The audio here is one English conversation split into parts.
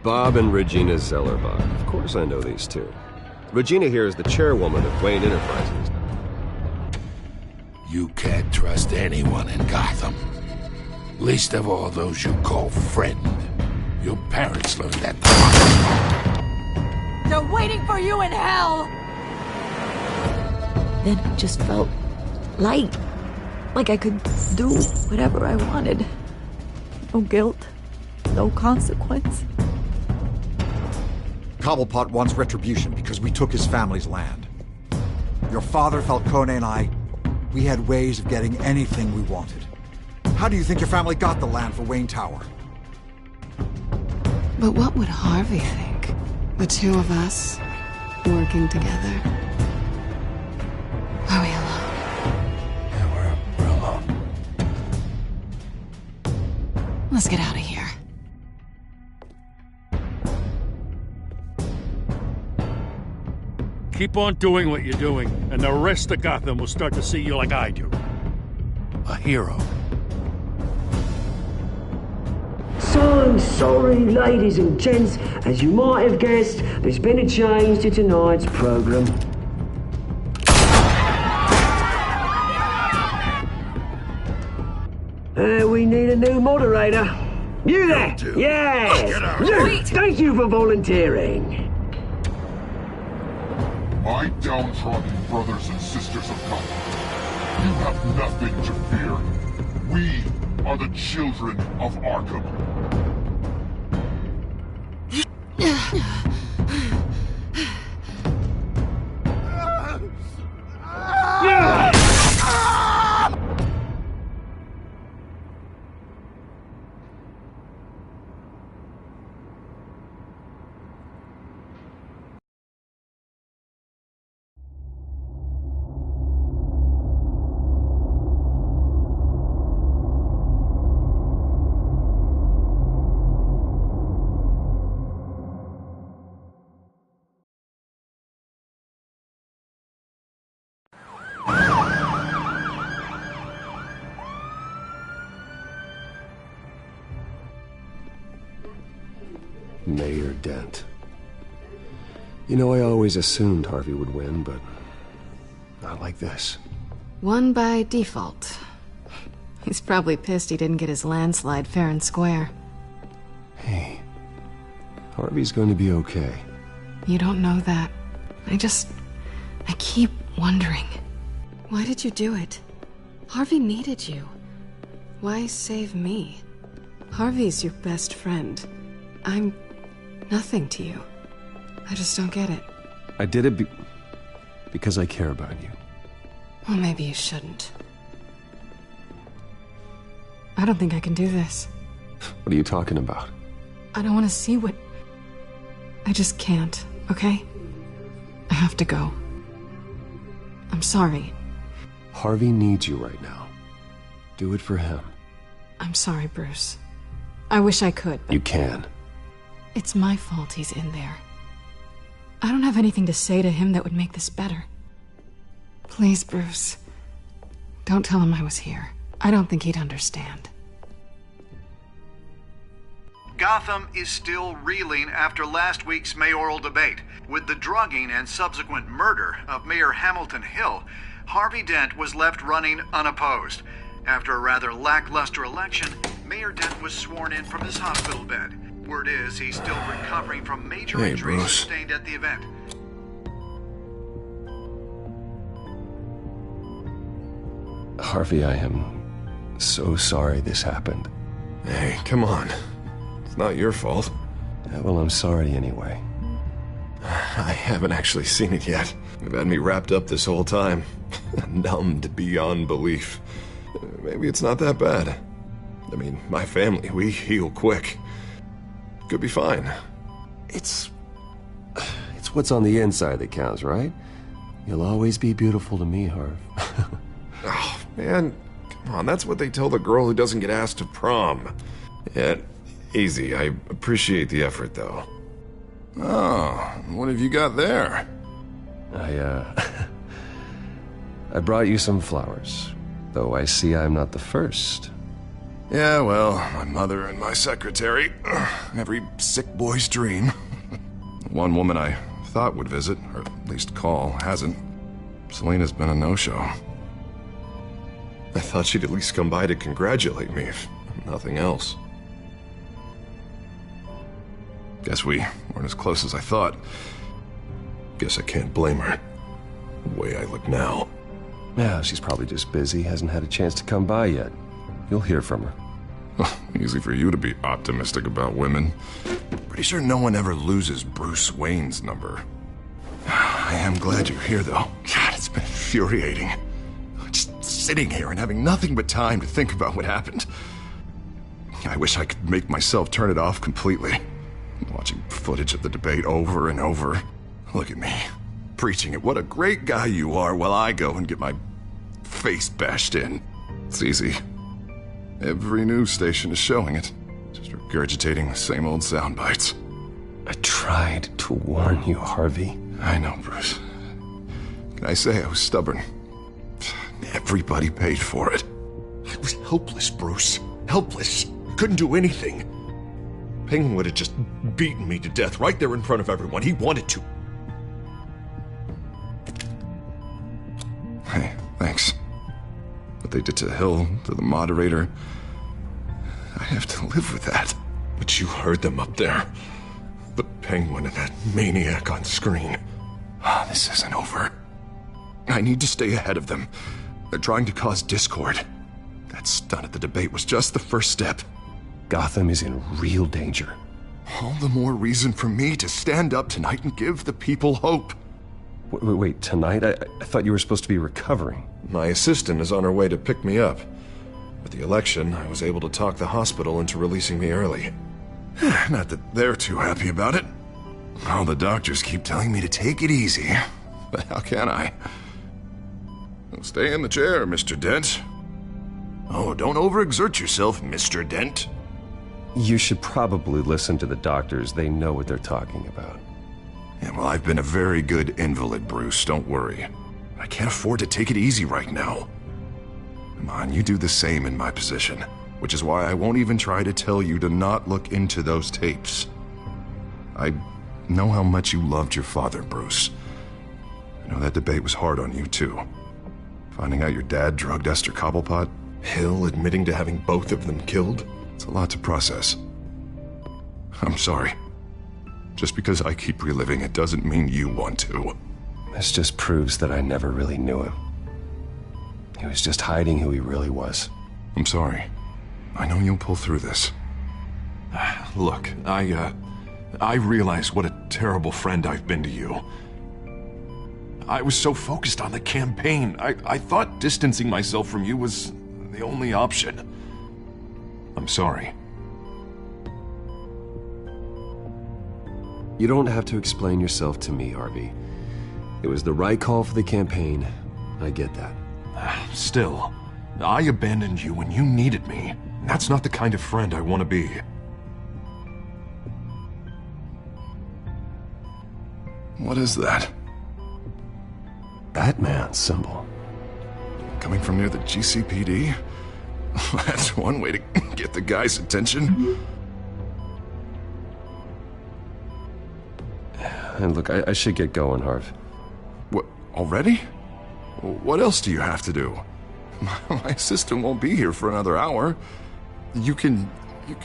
Bob and Regina Zellerbach. Of course I know these two. Regina here is the chairwoman of Wayne Enterprises. You can't trust anyone in Gotham. Least of all those you call friend. Your parents learned that. They're waiting for you in hell! Then it just felt light. Like I could do whatever I wanted. No guilt. No consequence. Cobblepot wants retribution because we took his family's land. Your father, Falcone, and I, we had ways of getting anything we wanted. How do you think your family got the land for Wayne Tower? But what would Harvey think? The two of us, working together? Are we alone? Yeah, we're alone. Let's get out of here. Keep on doing what you're doing, and the rest of Gotham will start to see you like I do. A hero. So sorry, ladies and gents. As you might have guessed, there's been a change to tonight's program. We need a new moderator. You there? Yeah! You! Thank you for volunteering. My downtrodden brothers and sisters of Gotham, you have nothing to fear. We are the children of Arkham. Mayor Dent. You know, I always assumed Harvey would win, but not like this. Won by default. He's probably pissed he didn't get his landslide fair and square. Hey, Harvey's going to be okay. You don't know that. I keep wondering. Why did you do it? Harvey needed you. Why save me? Harvey's your best friend. I'm nothing to you. I just don't get it. I did it because I care about you. Well, maybe you shouldn't. I don't think I can do this. What are you talking about? I don't want to see what... I just can't, okay? I have to go. I'm sorry. Harvey needs you right now. Do it for him. I'm sorry, Bruce. I wish I could, but... You can. It's my fault he's in there. I don't have anything to say to him that would make this better. Please, Bruce. Don't tell him I was here. I don't think he'd understand. Gotham is still reeling after last week's mayoral debate. With the drugging and subsequent murder of Mayor Hamilton Hill, Harvey Dent was left running unopposed. After a rather lackluster election, Mayor Dent was sworn in from his hospital bed. Word is he's still recovering from major injuries sustained at the event. Harvey, I am so sorry this happened. Hey, come on. It's not your fault. Yeah, well, I'm sorry anyway. I haven't actually seen it yet. You've had me wrapped up this whole time. Numbed beyond belief. Maybe it's not that bad. I mean, my family, we heal quick. Could be fine. It's what's on the inside that counts, right? You'll always be beautiful to me, Harv. Oh, man. Come on, that's what they tell the girl who doesn't get asked to prom. Yeah, easy. I appreciate the effort, though. Oh, what have you got there? I brought you some flowers. Though I see I'm not the first. Yeah, well, my mother and my secretary. Every sick boy's dream. One woman I thought would visit, or at least call, hasn't. Selena's been a no-show. I thought she'd at least come by to congratulate me, if nothing else. Guess we weren't as close as I thought. Guess I can't blame her. The way I look now. Yeah, she's probably just busy, hasn't had a chance to come by yet. You'll hear from her. Easy for you to be optimistic about women. Pretty sure no one ever loses Bruce Wayne's number. I am glad you're here, though. God, it's been infuriating. Just sitting here and having nothing but time to think about what happened. I wish I could make myself turn it off completely. Watching footage of the debate over and over. Look at me, preaching at what a great guy you are while I go and get my face bashed in. It's easy. Every news station is showing it. Just regurgitating the same old sound bites. I tried to warn you, Harvey. I know, Bruce. Can I say I was stubborn? Everybody paid for it. I was helpless, Bruce. Helpless. Couldn't do anything. Penguin would have just beaten me to death right there in front of everyone. He wanted to. Hey, thanks. What they did to Hill, to the moderator, I have to live with that. But you heard them up there. The Penguin and that maniac on screen. This isn't over. I need to stay ahead of them. They're trying to cause discord. That stunt at the debate was just the first step. Gotham is in real danger. All the more reason for me to stand up tonight and give the people hope. Wait, tonight? I thought you were supposed to be recovering. My assistant is on her way to pick me up. With the election, I was able to talk the hospital into releasing me early. Not that they're too happy about it. All the doctors keep telling me to take it easy. But how can I? Stay in the chair, Mr. Dent. Oh, don't overexert yourself, Mr. Dent. You should probably listen to the doctors. They know what they're talking about. Yeah, well, I've been a very good invalid, Bruce. Don't worry. I can't afford to take it easy right now. Come on, you do the same in my position. Which is why I won't even try to tell you to not look into those tapes. I know how much you loved your father, Bruce. I know that debate was hard on you, too. Finding out your dad drugged Esther Cobblepot, Hill admitting to having both of them killed. It's a lot to process. I'm sorry. Just because I keep reliving it doesn't mean you want to. This just proves that I never really knew him. He was just hiding who he really was. I'm sorry. I know you'll pull through this. Look, I realize what a terrible friend I've been to you. I was so focused on the campaign. I thought distancing myself from you was the only option. I'm sorry. You don't have to explain yourself to me, Harvey. It was the right call for the campaign. I get that. Still, I abandoned you when you needed me. That's not the kind of friend I want to be. What is that? Batman symbol. Coming from near the GCPD? That's one way to get the guy's attention. And look, I should get going, Harv. What, already? What else do you have to do? My assistant won't be here for another hour. You can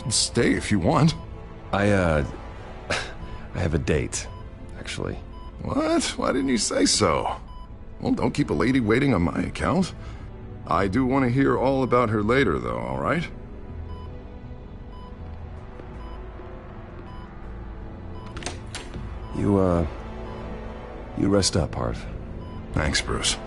stay if you want. I have a date, actually. What? Why didn't you say so? Well, don't keep a lady waiting on my account. I do want to hear all about her later, though, all right? You rest up, Harv. Thanks, Bruce.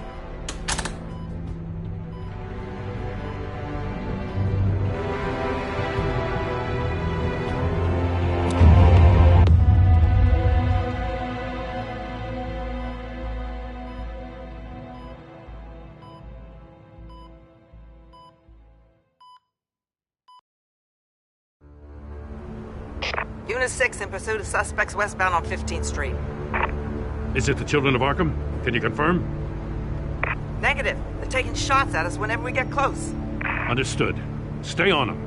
Unit 6 in pursuit of suspects westbound on 15th Street. Is it the Children of Arkham? Can you confirm? Negative. They're taking shots at us whenever we get close. Understood. Stay on them.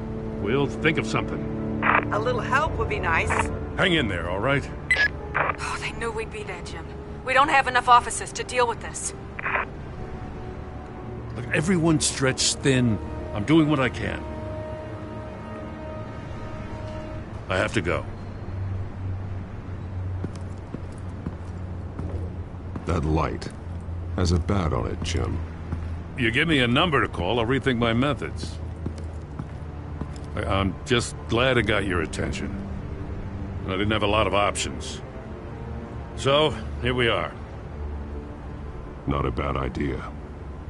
We'll think of something. A little help would be nice. Hang in there, all right? Oh, they knew we'd be there, Jim. We don't have enough officers to deal with this. Look, everyone's stretched thin. I'm doing what I can. I have to go. That light has a bat on it, Jim. You give me a number to call, I'll rethink my methods. I'm just glad I got your attention. I didn't have a lot of options. So, here we are. Not a bad idea.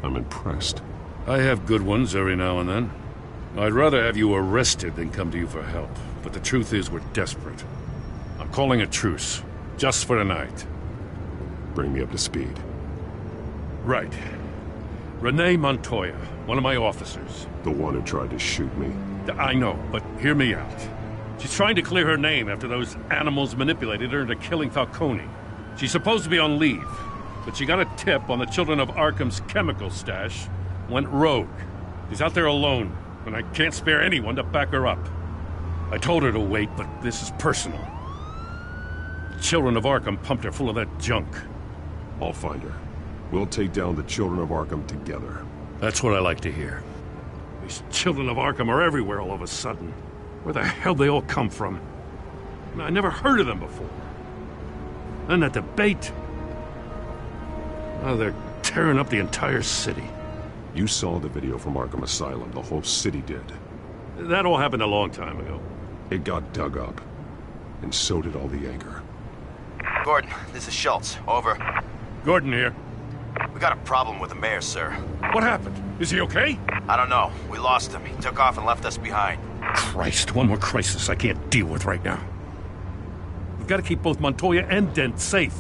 I'm impressed. I have good ones every now and then. I'd rather have you arrested than come to you for help. But the truth is, we're desperate. I'm calling a truce, just for tonight. Bring me up to speed. Right. Renee Montoya, one of my officers. The one who tried to shoot me. I know, but hear me out. She's trying to clear her name after those animals manipulated her into killing Falcone. She's supposed to be on leave, but she got a tip on the Children of Arkham's chemical stash, went rogue. She's out there alone, and I can't spare anyone to back her up. I told her to wait, but this is personal. The Children of Arkham pumped her full of that junk. I'll find her. We'll take down the Children of Arkham together. That's what I like to hear. These Children of Arkham are everywhere all of a sudden. Where the hell they all come from? I never heard of them before. And that debate. Oh, they're tearing up the entire city. You saw the video from Arkham Asylum. The whole city did. That all happened a long time ago. It got dug up. And so did all the anger. Gordon, this is Schultz. Over. Gordon here. We got a problem with the mayor, sir. What happened? Is he okay? I don't know. We lost him. He took off and left us behind. Christ, one more crisis I can't deal with right now. We've got to keep both Montoya and Dent safe.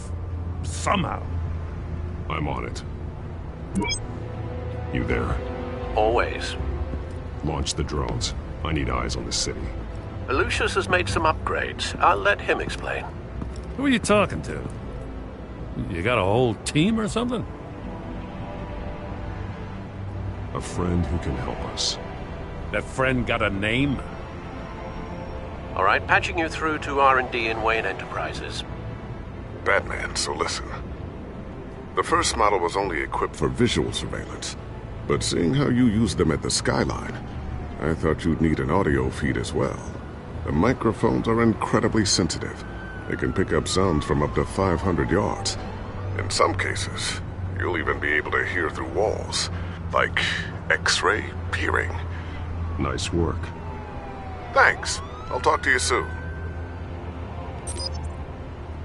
Somehow. I'm on it. You there? Always. Launch the drones. I need eyes on the city. Lucius has made some upgrades. I'll let him explain. Who are you talking to? You got a whole team or something? A friend who can help us. That friend got a name? All right, patching you through to R&D in Wayne Enterprises. Batman, so listen. The first model was only equipped for visual surveillance, but seeing how you use them at the Skyline, I thought you'd need an audio feed as well. The microphones are incredibly sensitive. They can pick up sounds from up to 500 yards. In some cases, you'll even be able to hear through walls, like X-ray peering. Nice work. Thanks. I'll talk to you soon.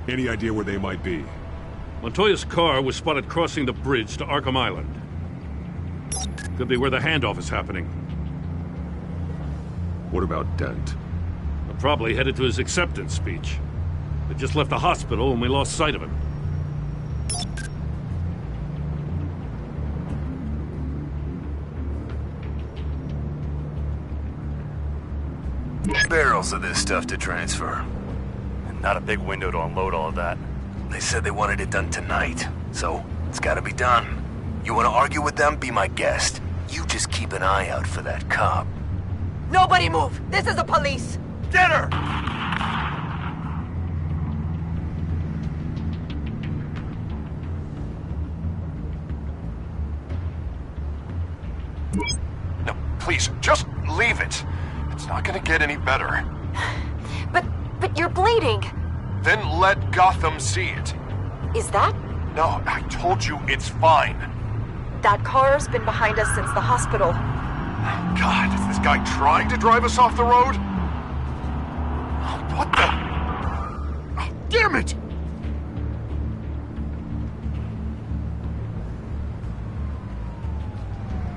Any idea where they might be? Montoya's car was spotted crossing the bridge to Arkham Island. Could be where the handoff is happening. What about Dent? I'm probably headed to his acceptance speech. They just left the hospital and we lost sight of him. Barrels of this stuff to transfer. And not a big window to unload all of that. They said they wanted it done tonight, so it's gotta be done. You wanna argue with them? Be my guest. You just keep an eye out for that cop. Nobody move! This is the police! Get her! No, please, just leave it. It's not gonna get any better. But you're bleeding! Then let Gotham see it. Is that? No, I told you it's fine. That car's been behind us since the hospital. God, is this guy trying to drive us off the road? What the? Oh, damn it!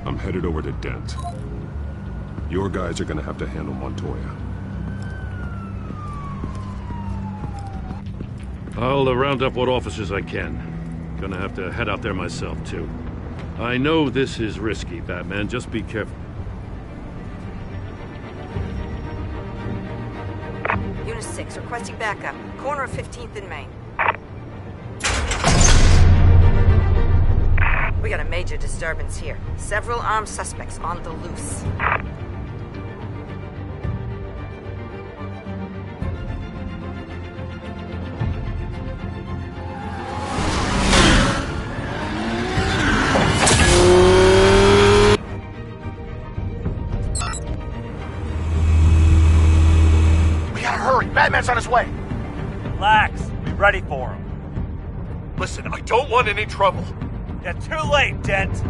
I'm headed over to Dent. Your guys are gonna have to handle Montoya. I'll round up what officers I can. Gonna have to head out there myself, too. I know this is risky, Batman. Just be careful. Unit 6, requesting backup. Corner of 15th and Main. We got a major disturbance here. Several armed suspects on the loose. Batman's on his way. Relax. Be ready for him. Listen, I don't want any trouble. You're too late, Dent.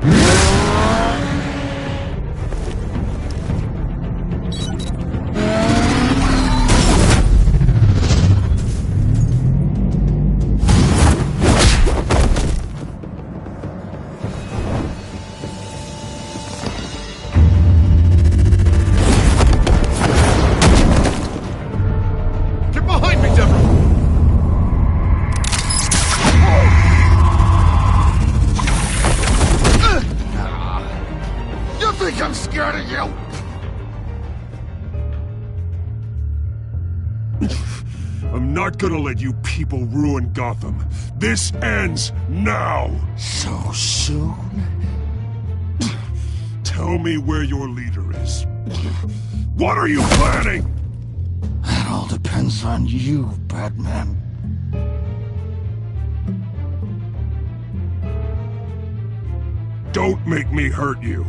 I'm scared of you! I'm not gonna let you people ruin Gotham. This ends now! So soon? Tell me where your leader is. What are you planning? That all depends on you, Batman. Don't make me hurt you.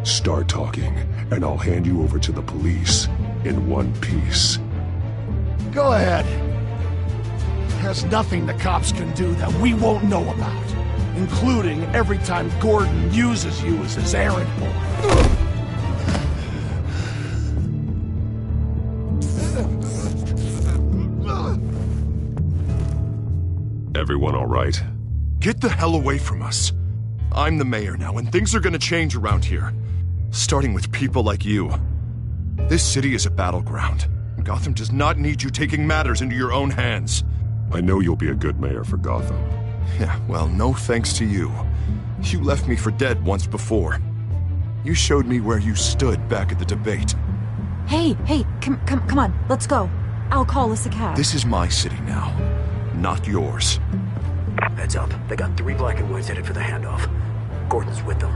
Start talking, and I'll hand you over to the police in one piece. Go ahead. There's nothing the cops can do that we won't know about, including every time Gordon uses you as his errand boy. Everyone all right? Get the hell away from us. I'm the mayor now, and things are gonna change around here. Starting with people like you. This city is a battleground. Gotham does not need you taking matters into your own hands. I know you'll be a good mayor for Gotham. Yeah, well, no thanks to you. You left me for dead once before. You showed me where you stood back at the debate. Hey, come on, let's go. I'll call us a cab. This is my city now, not yours. Heads up, they got 3 black and whites headed for the handoff. Gordon's with them.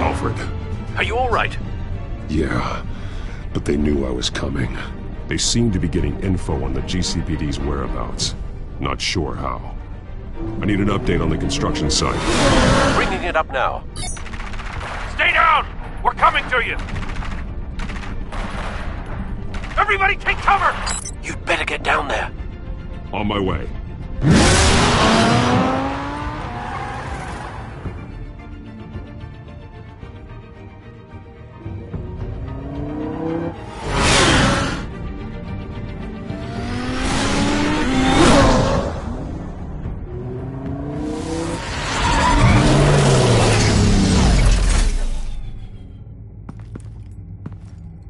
Alfred. Are you all right? Yeah, but they knew I was coming. They seem to be getting info on the GCPD's whereabouts. Not sure how. I need an update on the construction site. Bringing it up now. Stay down! We're coming to you! Everybody take cover! You'd better get down there. On my way.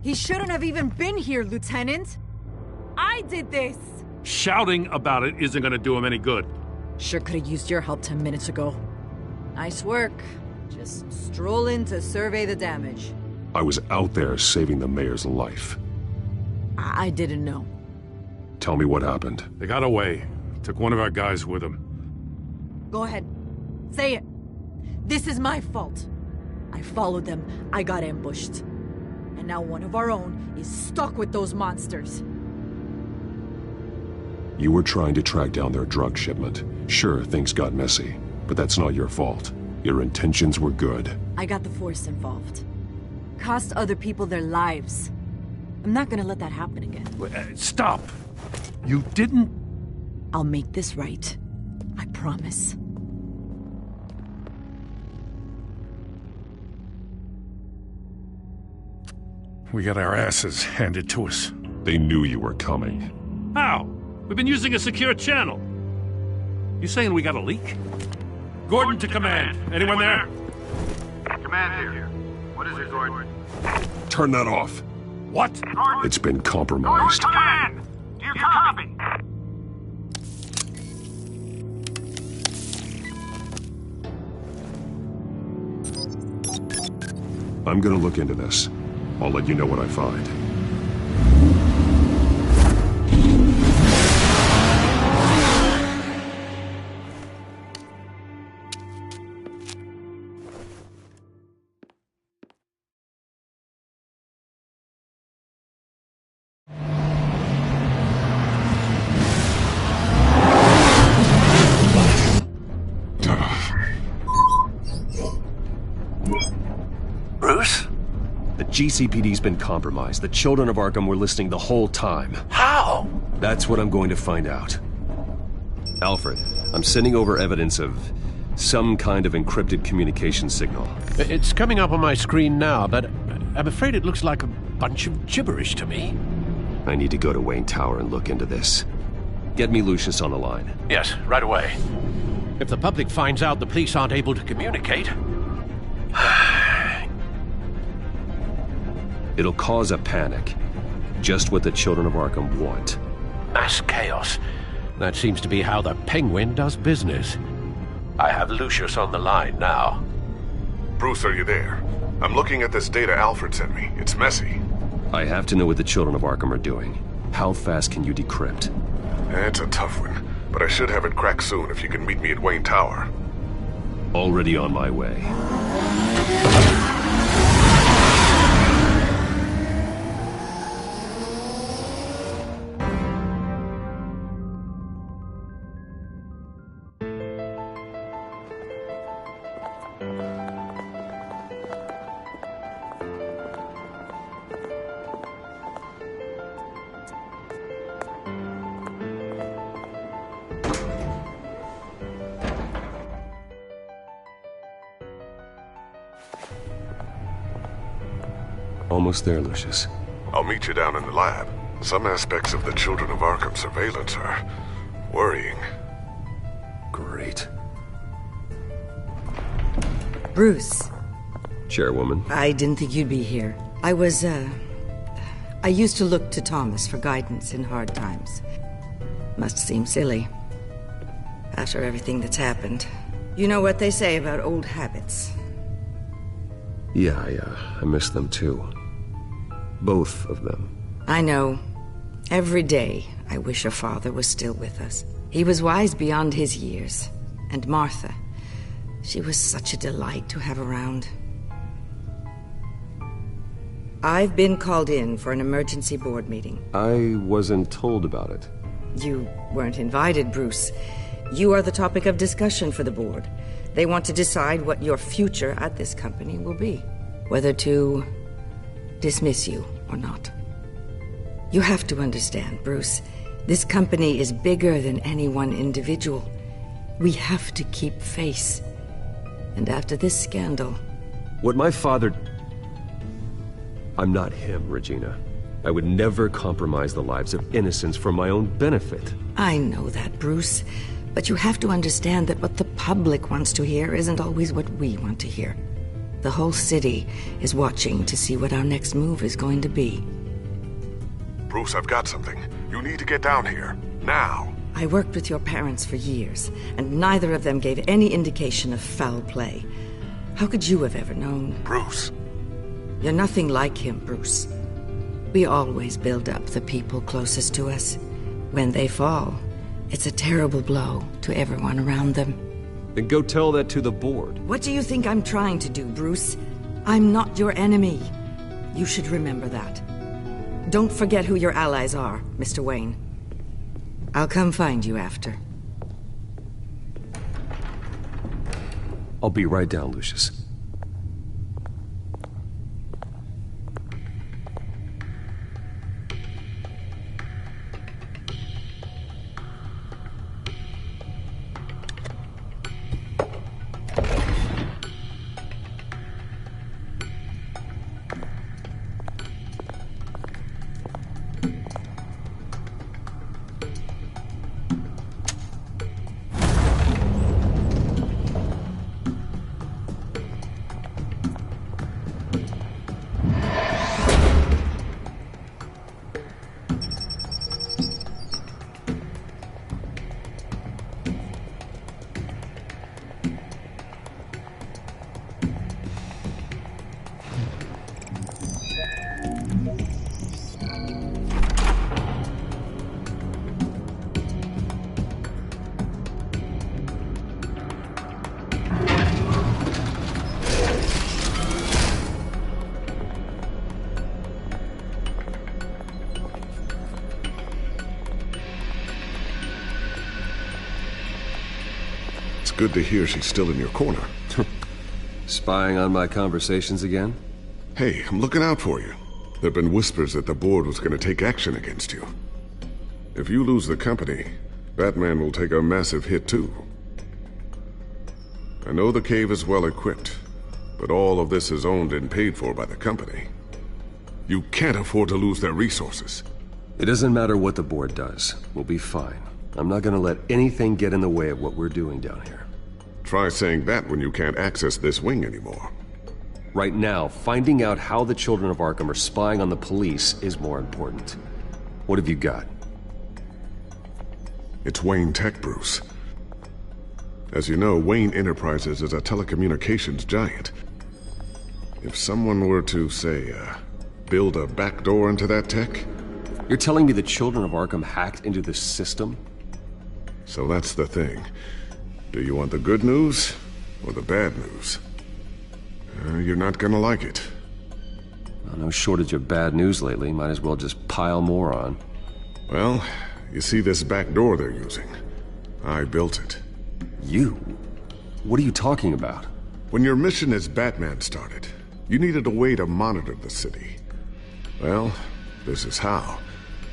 He shouldn't have even been here, Lieutenant. I did this. Shouting about it isn't gonna do him any good. Sure could have used your help 10 minutes ago. Nice work. Just stroll in to survey the damage. I was out there saving the mayor's life. I didn't know. Tell me what happened. They got away. Took one of our guys with them. Go ahead. Say it. This is my fault. I followed them. I got ambushed. And now one of our own is stuck with those monsters. You were trying to track down their drug shipment. Sure, things got messy, but that's not your fault. Your intentions were good. I got the Force involved. Cost other people their lives. I'm not gonna let that happen again. Stop! You didn't... I'll make this right. I promise. We got our asses handed to us. They knew you were coming. How? We've been using a secure channel. You saying we got a leak? Gordon to command. Anyone there? Command here. What is it, Gordon? Turn that off. What? It's been compromised. Command! Do you copy? I'm gonna look into this. I'll let you know what I find. GCPD's been compromised. The children of Arkham were listening the whole time. How? That's what I'm going to find out. Alfred, I'm sending over evidence of some kind of encrypted communication signal. It's coming up on my screen now, but I'm afraid it looks like a bunch of gibberish to me. I need to go to Wayne Tower and look into this. Get me Lucius on the line. Yes, right away. If the public finds out the police aren't able to communicate... It'll cause a panic. Just what the children of Arkham want. Mass chaos. That seems to be how the Penguin does business. I have Lucius on the line now. Bruce, are you there? I'm looking at this data Alfred sent me. It's messy. I have to know what the children of Arkham are doing. How fast can you decrypt? It's a tough one, but I should have it cracked soon if you can meet me at Wayne Tower. Already on my way. Almost there, Lucius. I'll meet you down in the lab. Some aspects of the Children of Arkham surveillance are worrying. Great. Bruce. Chairwoman. I didn't think you'd be here. I used to look to Thomas for guidance in hard times. Must seem silly. After everything that's happened. You know what they say about old habits. Yeah, I miss them too. Both of them. I know. Every day, I wish your father was still with us. He was wise beyond his years. And Martha, she was such a delight to have around. I've been called in for an emergency board meeting. I wasn't told about it. You weren't invited, Bruce. You are the topic of discussion for the board. They want to decide what your future at this company will be. Whether to dismiss you or not. You have to understand, Bruce. This company is bigger than any one individual. We have to keep face. And after this scandal... What my father... I'm not him, Regina. I would never compromise the lives of innocents for my own benefit. I know that, Bruce. But you have to understand that what the public wants to hear isn't always what we want to hear. The whole city is watching to see what our next move is going to be. Bruce, I've got something. You need to get down here. Now. I worked with your parents for years, and neither of them gave any indication of foul play. How could you have ever known? Bruce. You're nothing like him, Bruce. We always build up the people closest to us. When they fall, it's a terrible blow to everyone around them. Then go tell that to the board. What do you think I'm trying to do, Bruce? I'm not your enemy. You should remember that. Don't forget who your allies are, Mr. Wayne. I'll come find you after. I'll be right down, Lucius. Good to hear she's still in your corner. Spying on my conversations again? Hey, I'm looking out for you. There have been whispers that the board was going to take action against you. If you lose the company, Batman will take a massive hit too. I know the cave is well equipped, but all of this is owned and paid for by the company. You can't afford to lose their resources. It doesn't matter what the board does. We'll be fine. I'm not gonna let anything get in the way of what we're doing down here. Try saying that when you can't access this wing anymore. Right now, finding out how the Children of Arkham are spying on the police is more important. What have you got? It's Wayne Tech, Bruce. As you know, Wayne Enterprises is a telecommunications giant. If someone were to, say, build a backdoor into that tech... You're telling me the Children of Arkham hacked into this system? So that's the thing. Do you want the good news or the bad news? You're not gonna like it. Well, no shortage of bad news lately. Might as well just pile more on. Well, you see this back door they're using? I built it. You? What are you talking about? When your mission as Batman started, you needed a way to monitor the city. Well, this is how.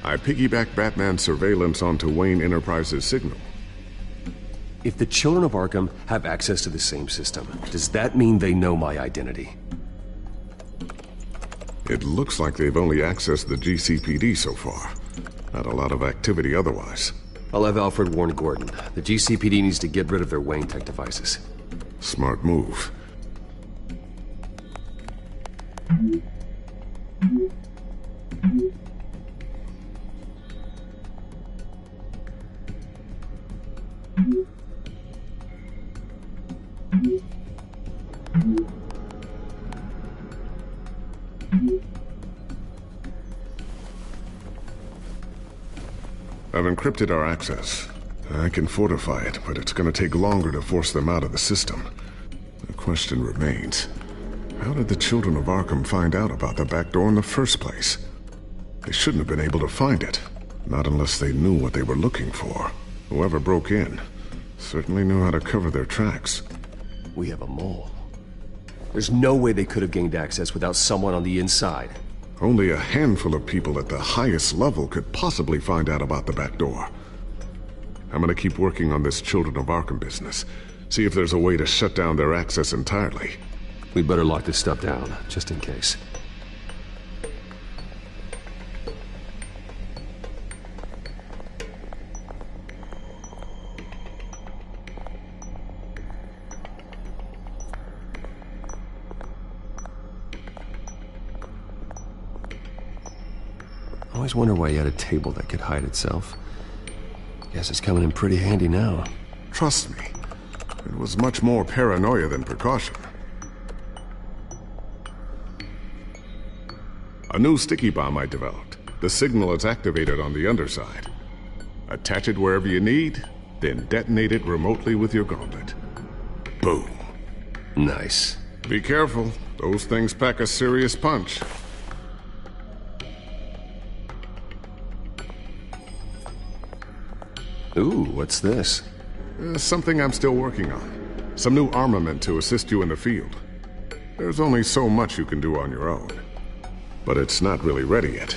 I piggybacked Batman's surveillance onto Wayne Enterprises' signal. If the Children of Arkham have access to the same system, does that mean they know my identity? It looks like they've only accessed the GCPD so far. Not a lot of activity otherwise. I'll have Alfred warn Gordon. The GCPD needs to get rid of their Wayne Tech devices. Smart move. I've encrypted our access. I can fortify it, but it's gonna take longer to force them out of the system. The question remains, how did the Children of Arkham find out about the back door in the first place? They shouldn't have been able to find it. Not unless they knew what they were looking for. Whoever broke in certainly knew how to cover their tracks. We have a mole. There's no way they could have gained access without someone on the inside. Only a handful of people at the highest level could possibly find out about the back door. I'm gonna keep working on this Children of Arkham business. See if there's a way to shut down their access entirely. We better lock this stuff down, just in case. I always wonder why you had a table that could hide itself. Guess it's coming in pretty handy now. Trust me, it was much more paranoia than precaution. A new sticky bomb I developed. The signal is activated on the underside. Attach it wherever you need, then detonate it remotely with your gauntlet. Boom. Nice. Be careful. Those things pack a serious punch. Ooh, what's this? Something I'm still working on. Some new armament to assist you in the field. There's only so much you can do on your own. But it's not really ready yet.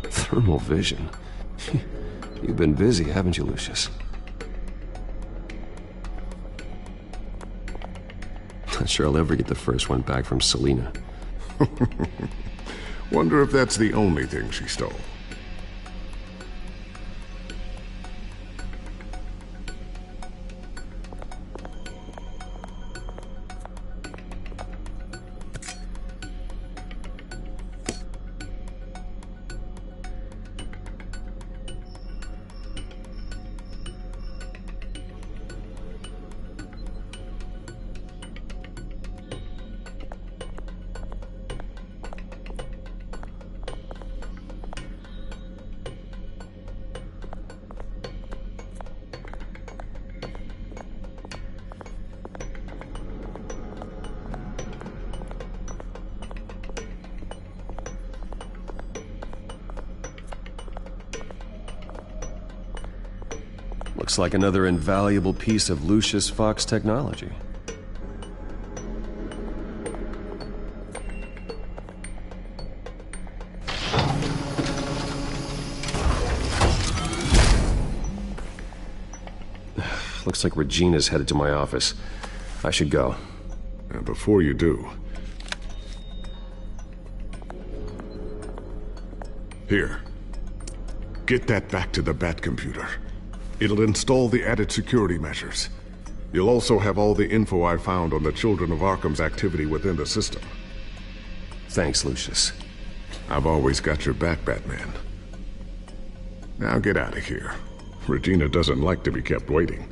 Thermal vision. You've been busy, haven't you, Lucius? Not sure I'll ever get the first one back from Selina. Wonder if that's the only thing she stole. Looks like another invaluable piece of Lucius Fox technology. Looks like Regina's headed to my office. I should go. And before you do... Here. Get that back to the Bat computer. It'll install the added security measures. You'll also have all the info I found on the Children of Arkham's activity within the system. Thanks, Lucius. I've always got your back, Batman. Now get out of here. Regina doesn't like to be kept waiting.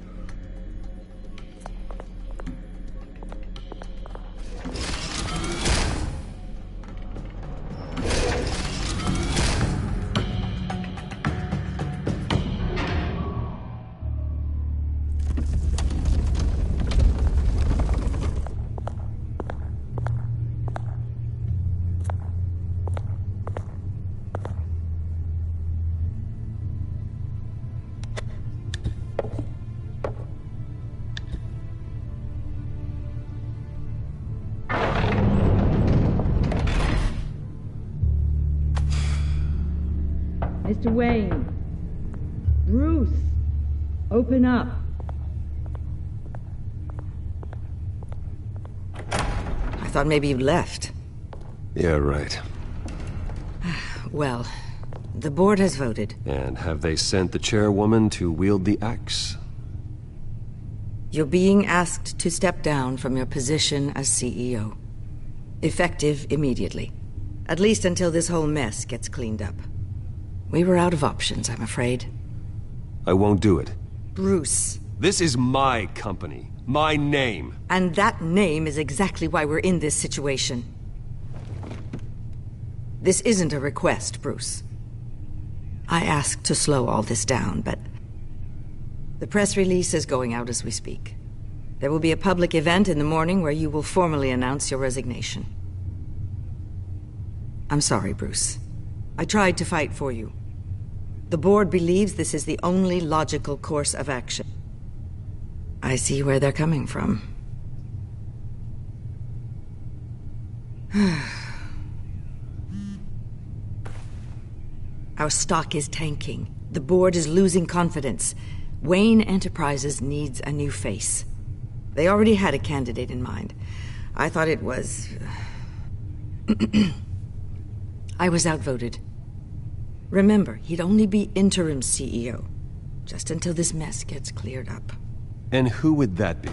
Mr. Wayne. Bruce. Open up. I thought maybe you left. Yeah, right. Well, the board has voted. And have they sent the chairwoman to wield the axe? You're being asked to step down from your position as CEO. Effective immediately. At least until this whole mess gets cleaned up. We were out of options, I'm afraid. I won't do it. Bruce. This is my company. My name. And that name is exactly why we're in this situation. This isn't a request, Bruce. I asked to slow all this down, but... the press release is going out as we speak. There will be a public event in the morning where you will formally announce your resignation. I'm sorry, Bruce. I tried to fight for you. The board believes this is the only logical course of action. I see where they're coming from. Our stock is tanking. The board is losing confidence. Wayne Enterprises needs a new face. They already had a candidate in mind. I thought it was... I was outvoted. Remember, he'd only be interim CEO, just until this mess gets cleared up. And who would that be?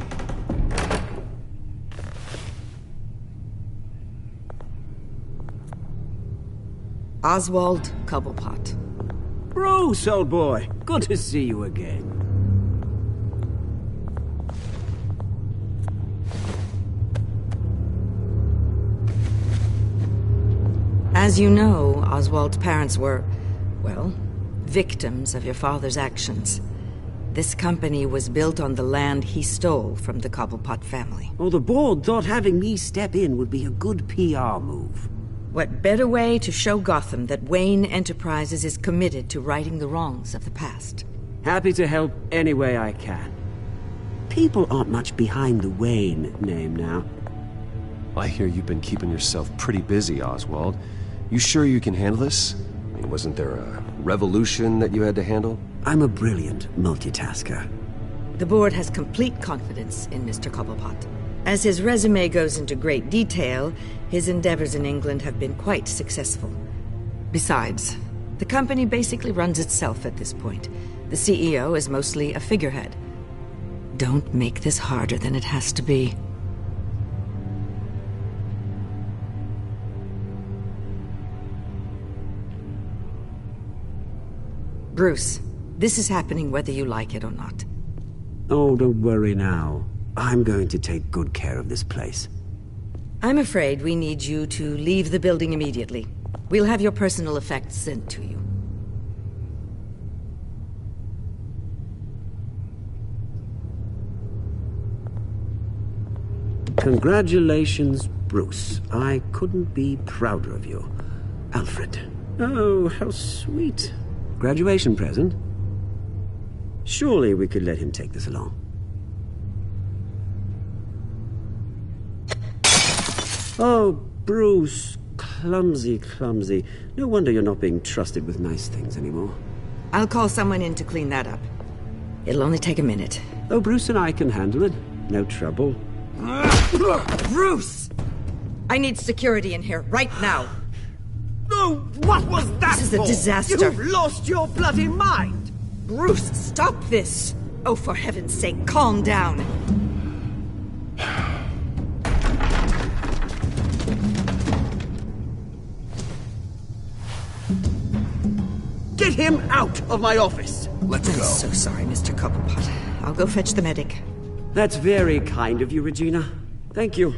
Oswald Cobblepot. Bruce, old boy. Good to see you again. As you know, Oswald's parents were, well, victims of your father's actions. This company was built on the land he stole from the Cobblepot family. Oh, the board thought having me step in would be a good PR move. What better way to show Gotham that Wayne Enterprises is committed to righting the wrongs of the past? Happy to help any way I can. People aren't much behind the Wayne name now. I hear you've been keeping yourself pretty busy, Oswald. You sure you can handle this? I mean, wasn't there a revolution that you had to handle? I'm a brilliant multitasker. The board has complete confidence in Mr. Cobblepot. As his resume goes into great detail, his endeavors in England have been quite successful. Besides, the company basically runs itself at this point. The CEO is mostly a figurehead. Don't make this harder than it has to be. Bruce, this is happening whether you like it or not. Oh, don't worry now. I'm going to take good care of this place. I'm afraid we need you to leave the building immediately. We'll have your personal effects sent to you. Congratulations, Bruce. I couldn't be prouder of you. Alfred. Oh, how sweet. Graduation present? Surely we could let him take this along. Oh, Bruce. Clumsy, clumsy. No wonder you're not being trusted with nice things anymore. I'll call someone in to clean that up. It'll only take a minute. Oh, Bruce and I can handle it. No trouble. Bruce! I need security in here, right now. No, what was that This is a for? disaster. You've lost your bloody mind! Bruce, stop this! Oh, for heaven's sake, calm down. Get him out of my office! Let's go. I'm so sorry, Mr. Cobblepot. I'll go fetch the medic. That's very kind of you, Regina. Thank you.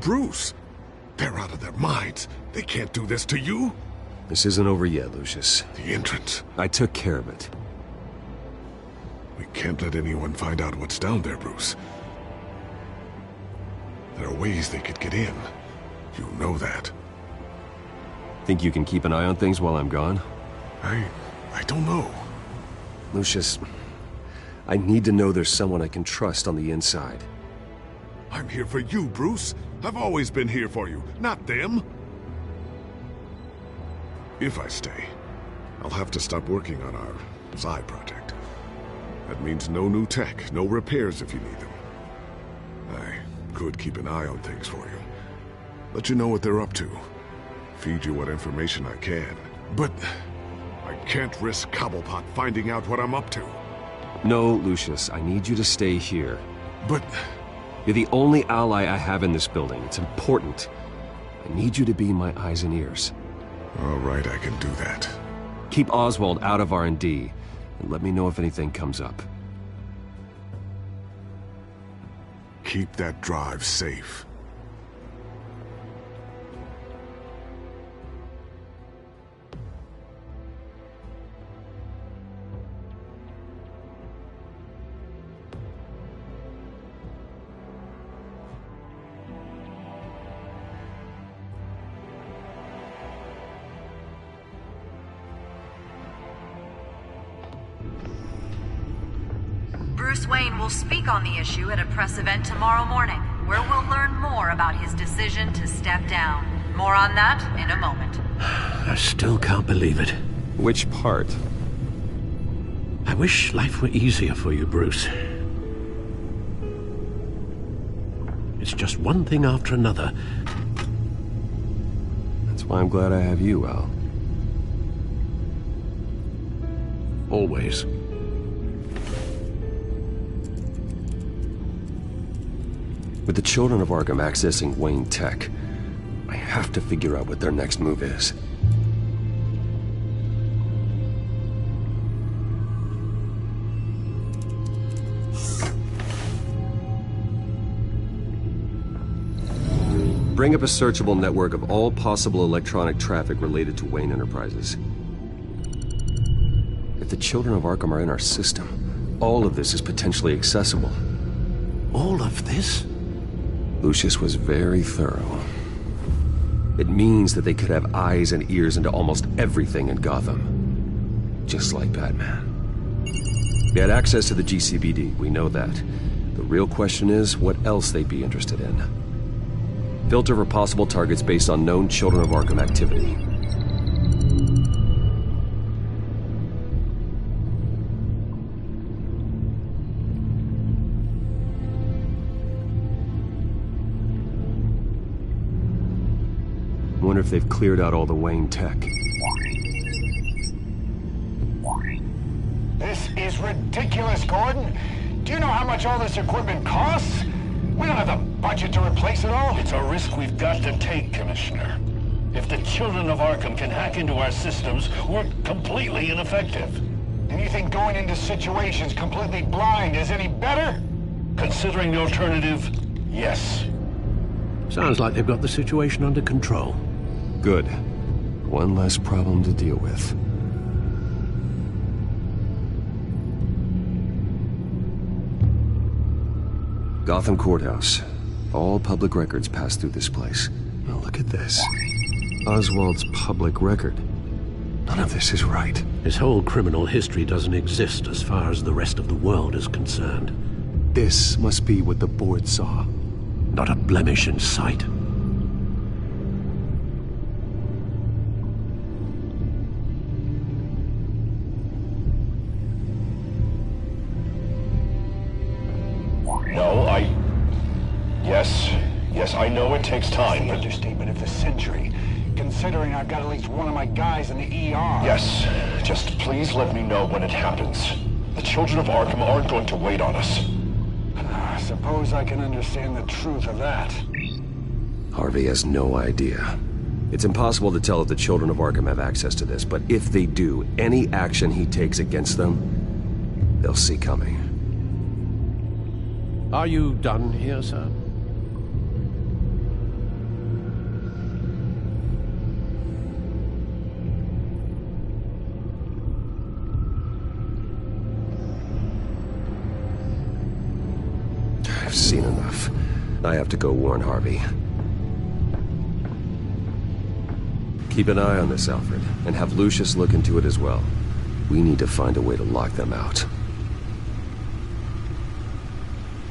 Bruce, they're out of their minds. They can't do this to you. This isn't over yet, Lucius. The entrance. I took care of it. We can't let anyone find out what's down there, Bruce. There are ways they could get in. You know that. Think you can keep an eye on things while I'm gone? I don't know. Lucius, I need to know there's someone I can trust on the inside. I'm here for you, Bruce. I've always been here for you, not them. If I stay, I'll have to stop working on our side project. That means no new tech, no repairs if you need them. I could keep an eye on things for you. Let you know what they're up to. Feed you what information I can. But I can't risk Cobblepot finding out what I'm up to. No, Lucius, I need you to stay here. But you're the only ally I have in this building. It's important. I need you to be my eyes and ears. All right, I can do that. Keep Oswald out of R&D, and let me know if anything comes up. Keep that drive safe. Bruce Wayne will speak on the issue at a press event tomorrow morning, where we'll learn more about his decision to step down. More on that in a moment. I still can't believe it. Which part? I wish life were easier for you, Bruce. It's just one thing after another. That's why I'm glad I have you, Al. Always. With the children of Arkham accessing Wayne Tech, I have to figure out what their next move is. Bring up a searchable network of all possible electronic traffic related to Wayne Enterprises. If the children of Arkham are in our system, all of this is potentially accessible. All of this? Lucius was very thorough. It means that they could have eyes and ears into almost everything in Gotham. Just like Batman. They had access to the GCPD, we know that. The real question is what else they'd be interested in. Filter for possible targets based on known Children of Arkham activity. I wonder if they've cleared out all the Wayne tech. This is ridiculous, Gordon. Do you know how much all this equipment costs? We don't have the budget to replace it all. It's a risk we've got to take, Commissioner. If the children of Arkham can hack into our systems, we're completely ineffective. And you think going into situations completely blind is any better? Considering the alternative, yes. Sounds like they've got the situation under control. Good. One less problem to deal with. Gotham Courthouse. All public records pass through this place. Now look at this. Oswald's public record. None of this is right. His whole criminal history doesn't exist as far as the rest of the world is concerned. This must be what the board saw. Not a blemish in sight. No, Yes, I know it takes time, but... Understatement of the century, considering I've got at least one of my guys in the ER. Yes, just please let me know when it happens. The children of Arkham aren't going to wait on us. I suppose I can understand the truth of that. Harvey has no idea. It's impossible to tell if the children of Arkham have access to this, but if they do, any action he takes against them, they'll see coming. Are you done here, sir? I've seen enough. I have to go warn Harvey. Keep an eye on this, Alfred, and have Lucius look into it as well. We need to find a way to lock them out.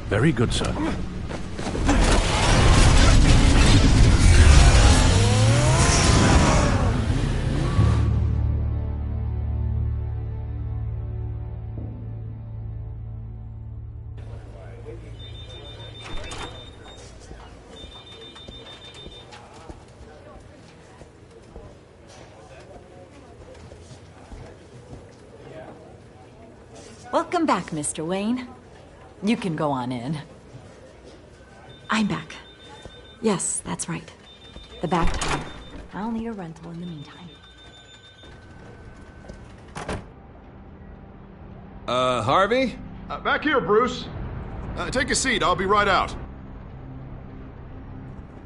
Very good, sir. Welcome back, Mr. Wayne. You can go on in. I'm back. Yes, that's right. The back tire. I'll need a rental in the meantime. Harvey? Back here, Bruce. Take a seat. I'll be right out.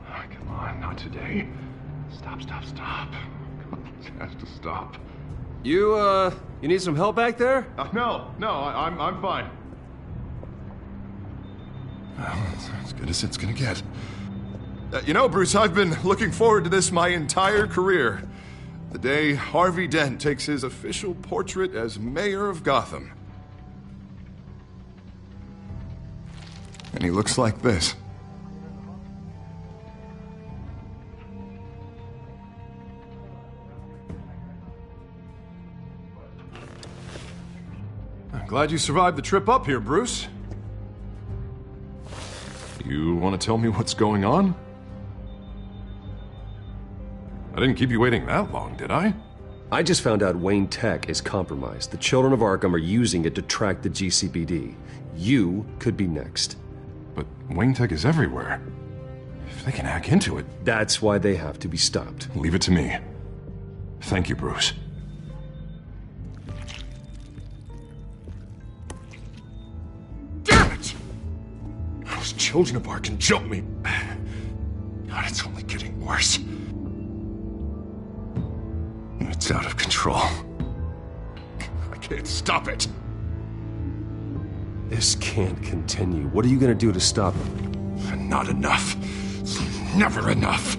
Oh, come on, not today. Stop. Come on, it has to stop. You need some help back there? No, I'm fine. Well, it's as good as it's gonna get. You know, Bruce, I've been looking forward to this my entire career. The day Harvey Dent takes his official portrait as mayor of Gotham. And he looks like this. I'm glad you survived the trip up here, Bruce. You want to tell me what's going on? I didn't keep you waiting that long, did I? I just found out Wayne Tech is compromised. The children of Arkham are using it to track the GCPD. You could be next. But Wayne Tech is everywhere. If they can hack into it... That's why they have to be stopped. Leave it to me. Thank you, Bruce. Damn it! Those children of Arkham jumped me. God, it's only getting worse. It's out of control. I can't stop it. This can't continue. What are you gonna do to stop him? Not enough. Never enough.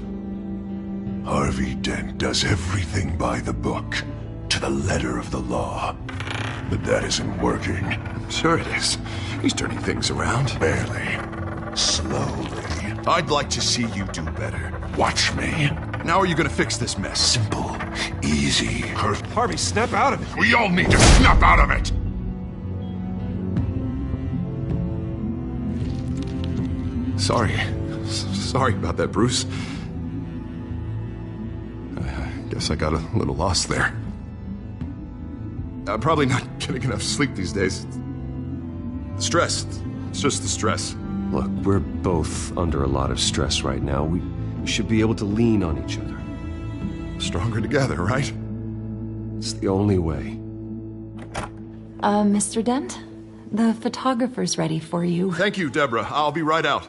Harvey Dent does everything by the book, to the letter of the law. But that isn't working. Sure it is. He's turning things around. Barely. Slowly. I'd like to see you do better. Watch me. Now are you gonna fix this mess? Simple. Easy. Harvey, snap out of it. We all need to snap out of it! Sorry about that, Bruce. I guess I got a little lost there. I'm probably not getting enough sleep these days. The stress. It's just the stress. Look, we're both under a lot of stress right now. We should be able to lean on each other. Stronger together, right? It's the only way. Mr. Dent? The photographer's ready for you. Thank you, Deborah. I'll be right out.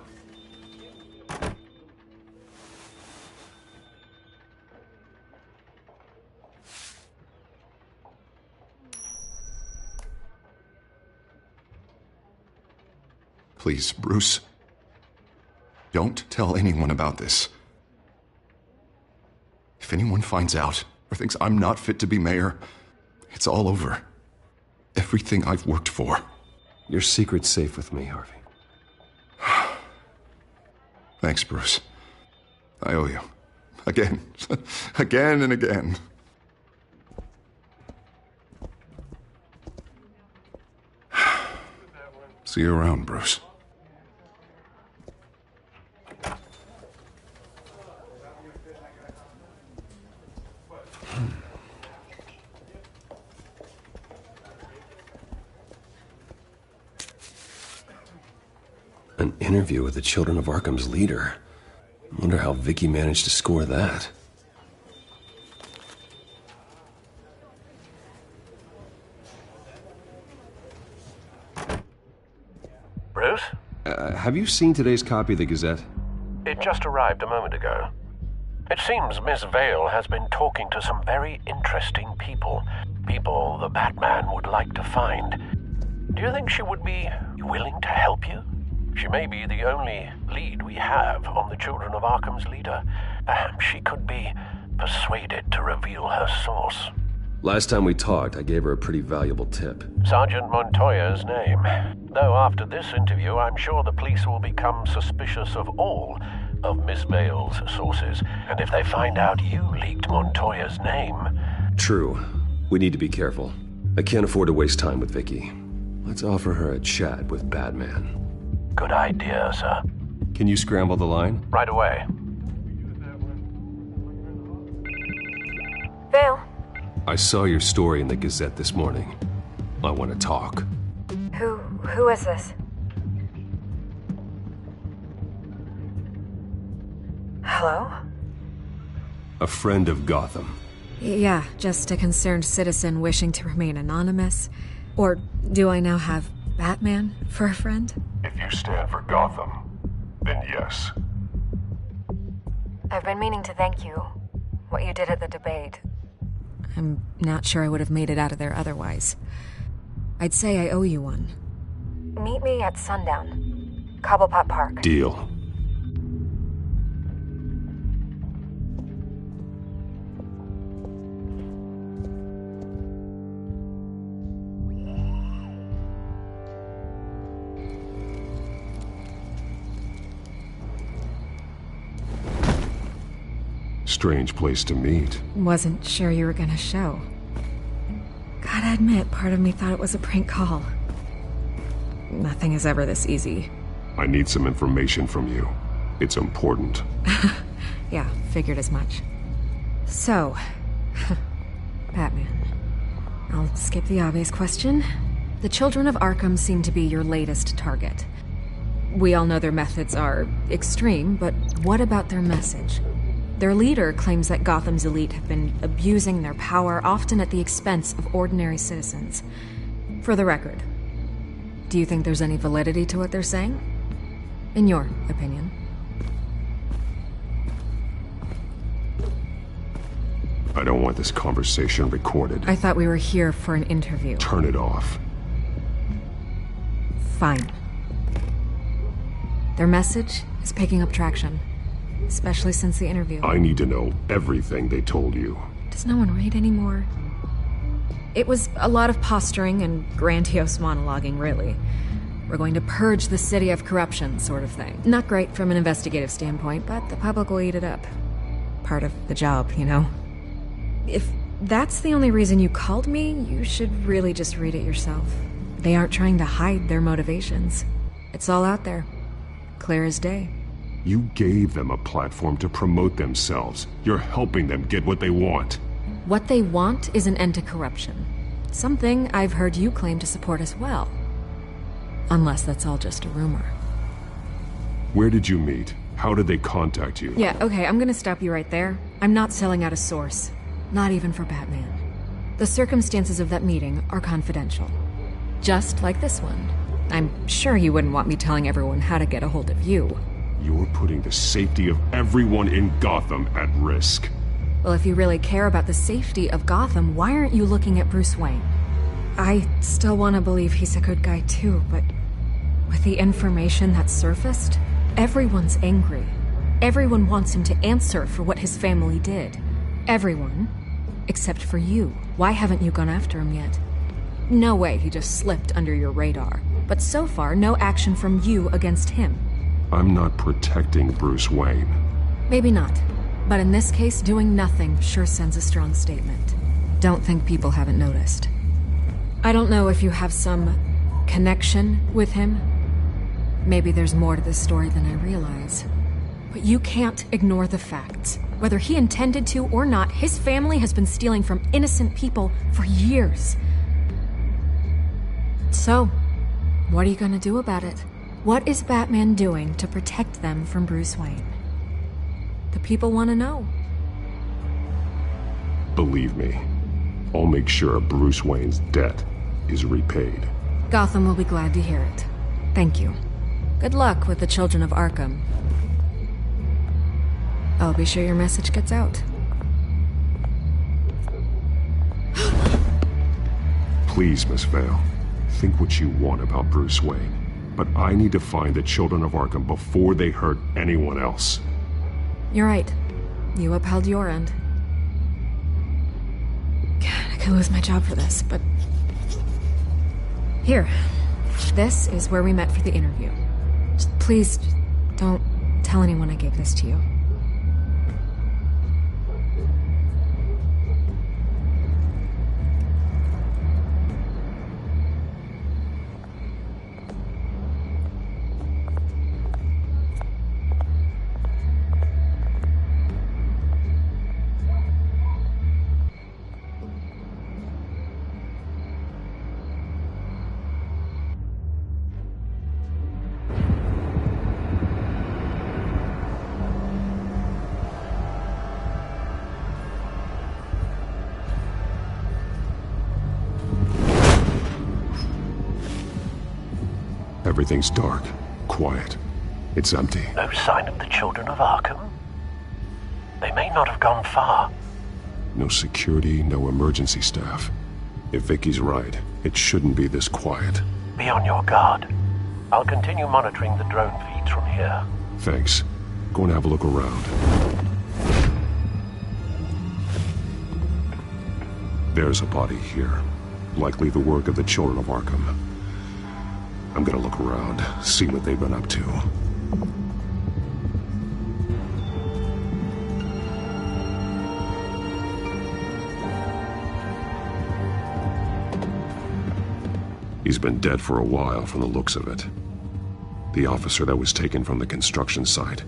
Please, Bruce. Don't tell anyone about this. If anyone finds out or thinks I'm not fit to be mayor, it's all over. Everything I've worked for. Your secret's safe with me, Harvey. Thanks, Bruce. I owe you. Again. Again and again. See you around, Bruce. An interview with the Children of Arkham's leader. I wonder how Vicky managed to score that. Bruce? Have you seen today's copy of the Gazette? It just arrived a moment ago. It seems Miss Vale has been talking to some very interesting people. People the Batman would like to find. Do you think she would be willing to help you? She may be the only lead we have on the Children of Arkham's leader. Perhaps she could be persuaded to reveal her source. Last time we talked, I gave her a pretty valuable tip. Sergeant Montoya's name. Though after this interview, I'm sure the police will become suspicious of all of Miss Vale's sources. And if they find out you leaked Montoya's name... True. We need to be careful. I can't afford to waste time with Vicky. Let's offer her a chat with Batman. Good idea, sir. Can you scramble the line? Right away. Vale. I saw your story in the Gazette this morning. I want to talk. Who is this? Hello? A friend of Gotham. Yeah, just a concerned citizen wishing to remain anonymous. Or do I now have Batman for a friend? If you stand for Gotham, then yes. I've been meaning to thank you. What you did at the debate. I'm not sure I would have made it out of there otherwise. I'd say I owe you one. Meet me at sundown. Cobblepot Park. Deal. Strange place to meet. Wasn't sure you were gonna show. Gotta admit, part of me thought it was a prank call. Nothing is ever this easy. I need some information from you. It's important. Yeah, figured as much. So, Batman. I'll skip the obvious question. The Children of Arkham seem to be your latest target. We all know their methods are extreme, but what about their message? Their leader claims that Gotham's elite have been abusing their power, often at the expense of ordinary citizens. For the record, do you think there's any validity to what they're saying? In your opinion? I don't want this conversation recorded. I thought we were here for an interview. Turn it off. Fine. Their message is picking up traction. Especially since the interview. I need to know everything they told you. Does no one read anymore? It was a lot of posturing and grandiose monologuing, really. We're going to purge the city of corruption, sort of thing. Not great from an investigative standpoint, but the public will eat it up. Part of the job, you know? If that's the only reason you called me, you should really just read it yourself. They aren't trying to hide their motivations. It's all out there. Clear as day. You gave them a platform to promote themselves. You're helping them get what they want. What they want is an end to corruption. Something I've heard you claim to support as well. Unless that's all just a rumor. Where did you meet? How did they contact you? Yeah, okay, I'm gonna stop you right there. I'm not selling out a source. Not even for Batman. The circumstances of that meeting are confidential. Just like this one. I'm sure you wouldn't want me telling everyone how to get a hold of you. You're putting the safety of everyone in Gotham at risk. Well, if you really care about the safety of Gotham, why aren't you looking at Bruce Wayne? I still want to believe he's a good guy too, but with the information that surfaced, Everyone's angry. Everyone wants him to answer for what his family did. Everyone. Except for you. Why haven't you gone after him yet? No way he just slipped under your radar. But so far, no action from you against him. I'm not protecting Bruce Wayne. Maybe not. But in this case, doing nothing sure sends a strong statement. Don't think people haven't noticed. I don't know if you have some connection with him. Maybe there's more to this story than I realize. But you can't ignore the facts. Whether he intended to or not, his family has been stealing from innocent people for years. So, what are you gonna do about it? What is Batman doing to protect them from Bruce Wayne? The people want to know. Believe me, I'll make sure Bruce Wayne's debt is repaid. Gotham will be glad to hear it. Thank you. Good luck with the children of Arkham. I'll be sure your message gets out. Please, Miss Vale, think what you want about Bruce Wayne. But I need to find the children of Arkham before they hurt anyone else. You're right. You upheld your end. God, I could lose my job for this, but... Here. This is where we met for the interview. Please, don't tell anyone I gave this to you. Everything's dark, quiet. It's empty. No sign of the children of Arkham? They may not have gone far. No security, no emergency staff. If Vicky's right, it shouldn't be this quiet. Be on your guard. I'll continue monitoring the drone feeds from here. Thanks. Go and have a look around. There's a body here. Likely the work of the children of Arkham. I'm gonna look around, see what they've been up to. He's been dead for a while from the looks of it. The officer that was taken from the construction site.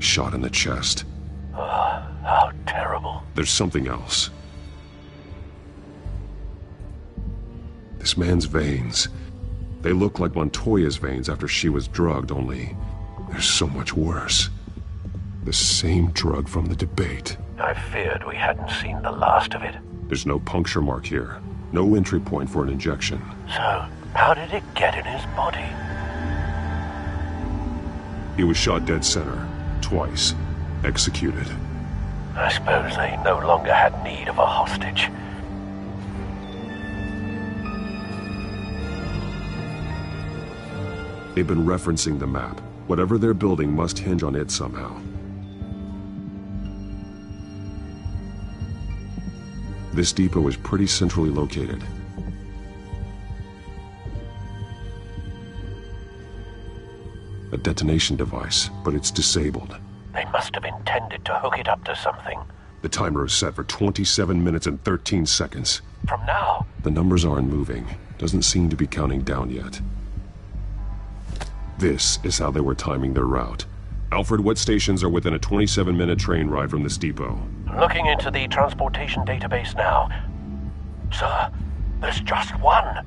Shot in the chest. How terrible. There's something else. This man's veins. They look like Montoya's veins after she was drugged, only they're so much worse. The same drug from the debate. I feared we hadn't seen the last of it. There's no puncture mark here. No entry point for an injection. So, how did it get in his body? He was shot dead center. Twice. Executed. I suppose they no longer had need of a hostage. They've been referencing the map. Whatever they're building must hinge on it somehow. This depot is pretty centrally located. A detonation device, but it's disabled. They must have intended to hook it up to something. The timer is set for 27 minutes and 13 seconds. From now? The numbers aren't moving. Doesn't seem to be counting down yet. This is how they were timing their route. Alfred, what stations are within a 27-minute train ride from this depot? Looking into the transportation database now. Sir, there's just one.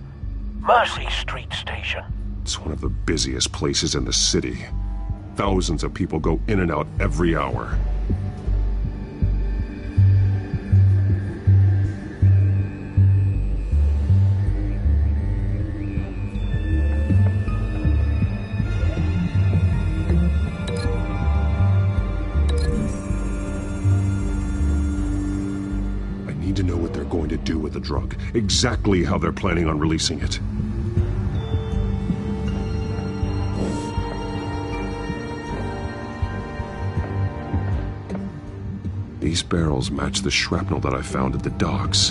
Mercy Street Station. It's one of the busiest places in the city. Thousands of people go in and out every hour. To know what they're going to do with the drug, exactly how they're planning on releasing it. These barrels match the shrapnel that I found at the docks.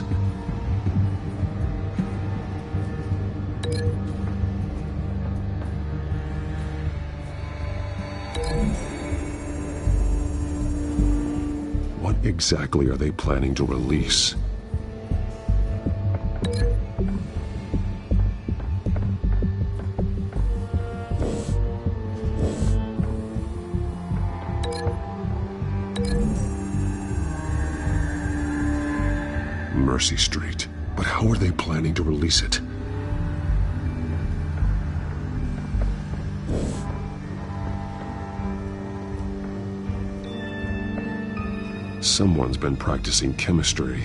What exactly are they planning to release? Mercy Street. But how are they planning to release it? Someone's been practicing chemistry.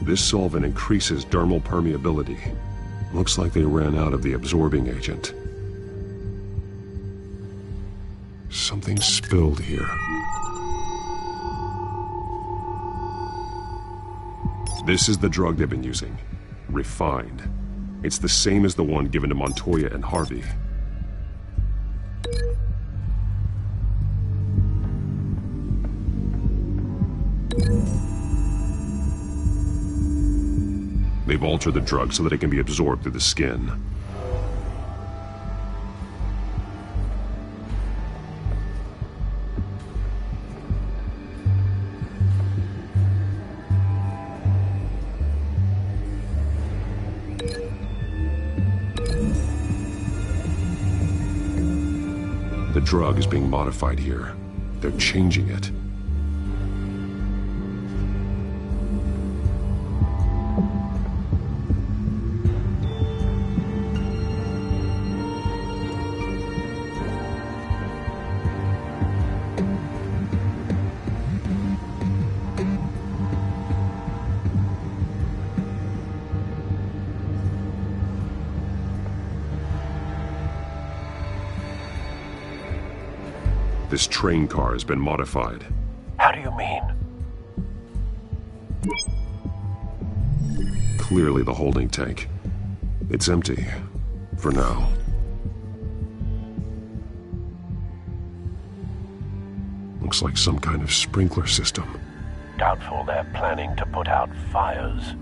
This solvent increases dermal permeability. Looks like they ran out of the absorbing agent. Something spilled here. This is the drug they've been using. Refined. It's the same as the one given to Montoya and Harvey. They've altered the drug so that it can be absorbed through the skin. The drug is being modified here. They're changing it. This train car has been modified. How do you mean? Clearly the holding tank. It's empty. For now. Looks like some kind of sprinkler system. Doubtful they're planning to put out fires.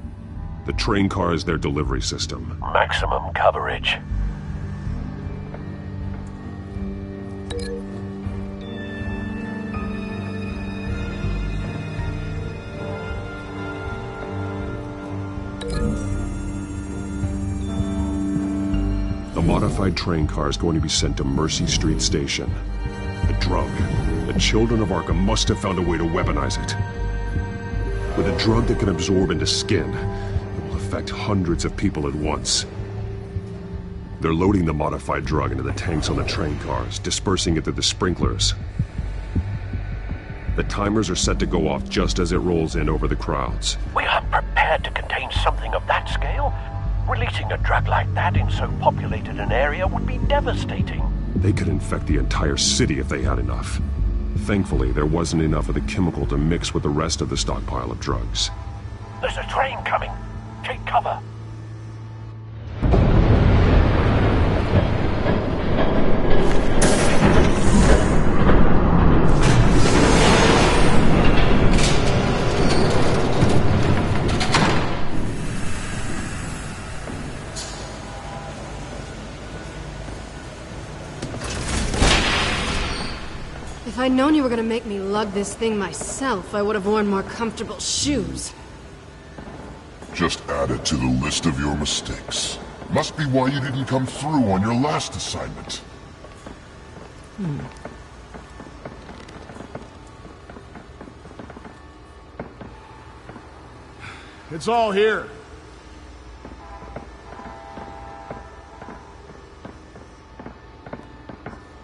The train car is their delivery system. Maximum coverage. The modified train car is going to be sent to Mercy Street Station. The drug. The children of Arkham must have found a way to weaponize it. With a drug that can absorb into skin, it will affect hundreds of people at once. They're loading the modified drug into the tanks on the train cars, dispersing it through the sprinklers. The timers are set to go off just as it rolls in over the crowds. We aren't prepared to contain something of that scale. Releasing a drug like that in so populated an area would be devastating. They could infect the entire city if they had enough. Thankfully, there wasn't enough of the chemical to mix with the rest of the stockpile of drugs. There's a train coming. Take cover. If I'd known you were gonna make me lug this thing myself, I would have worn more comfortable shoes. Just add it to the list of your mistakes. Must be why you didn't come through on your last assignment. It's all here.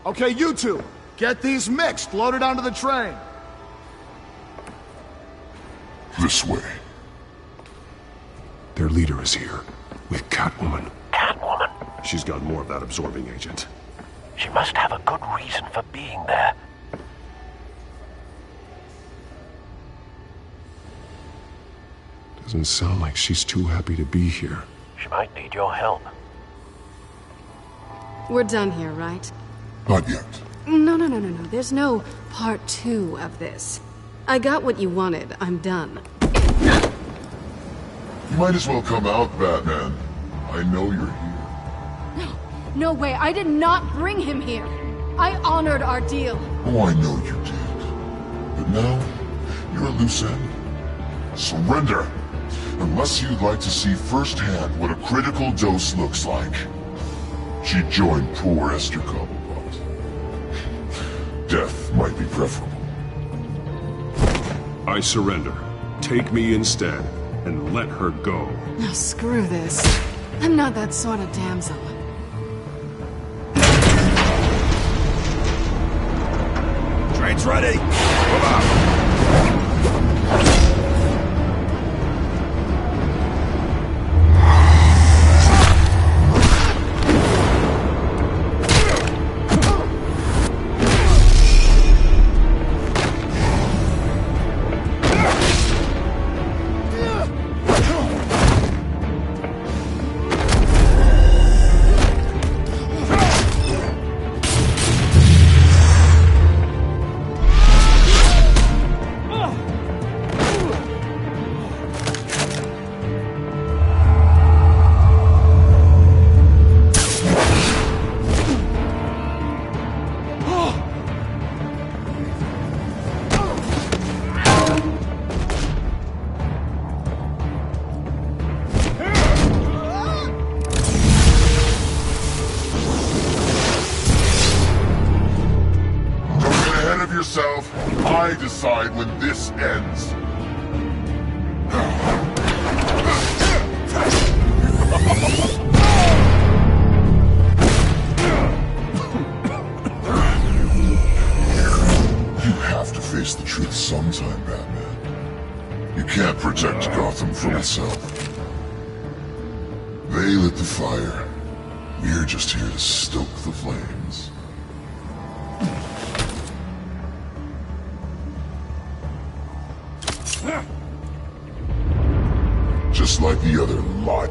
Okay, you two. Get these mixed, loaded onto the train. This way. Their leader is here, with Catwoman. Catwoman? She's got more of that absorbing agent. She must have a good reason for being there. Doesn't sound like she's too happy to be here. She might need your help. We're done here, right? Not yet. No. There's no part 2 of this. I got what you wanted. I'm done. You might as well come out, Batman. I know you're here. No way. I did not bring him here. I honored our deal. Oh, I know you did. But now, you're a loose end. Surrender! Unless you'd like to see firsthand what a critical dose looks like. She joined poor Esther Cobblepot. Death might be preferable. I surrender. Take me instead, and let her go. No, screw this. I'm not that sort of damsel. Train's ready! Move out! I decide when this ends. You have to face the truth sometime, Batman. You can't protect Gotham from itself. They lit the fire. We're just here to stoke the flames. Just like the other lot.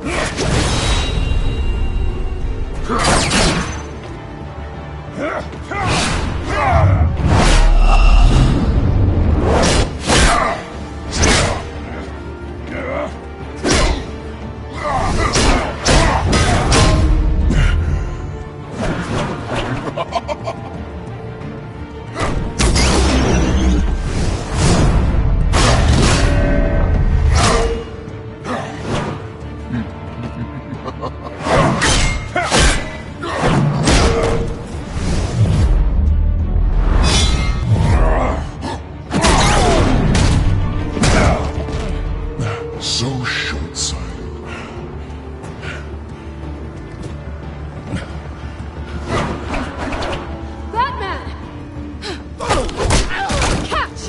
So short-sighted. Batman! Catch!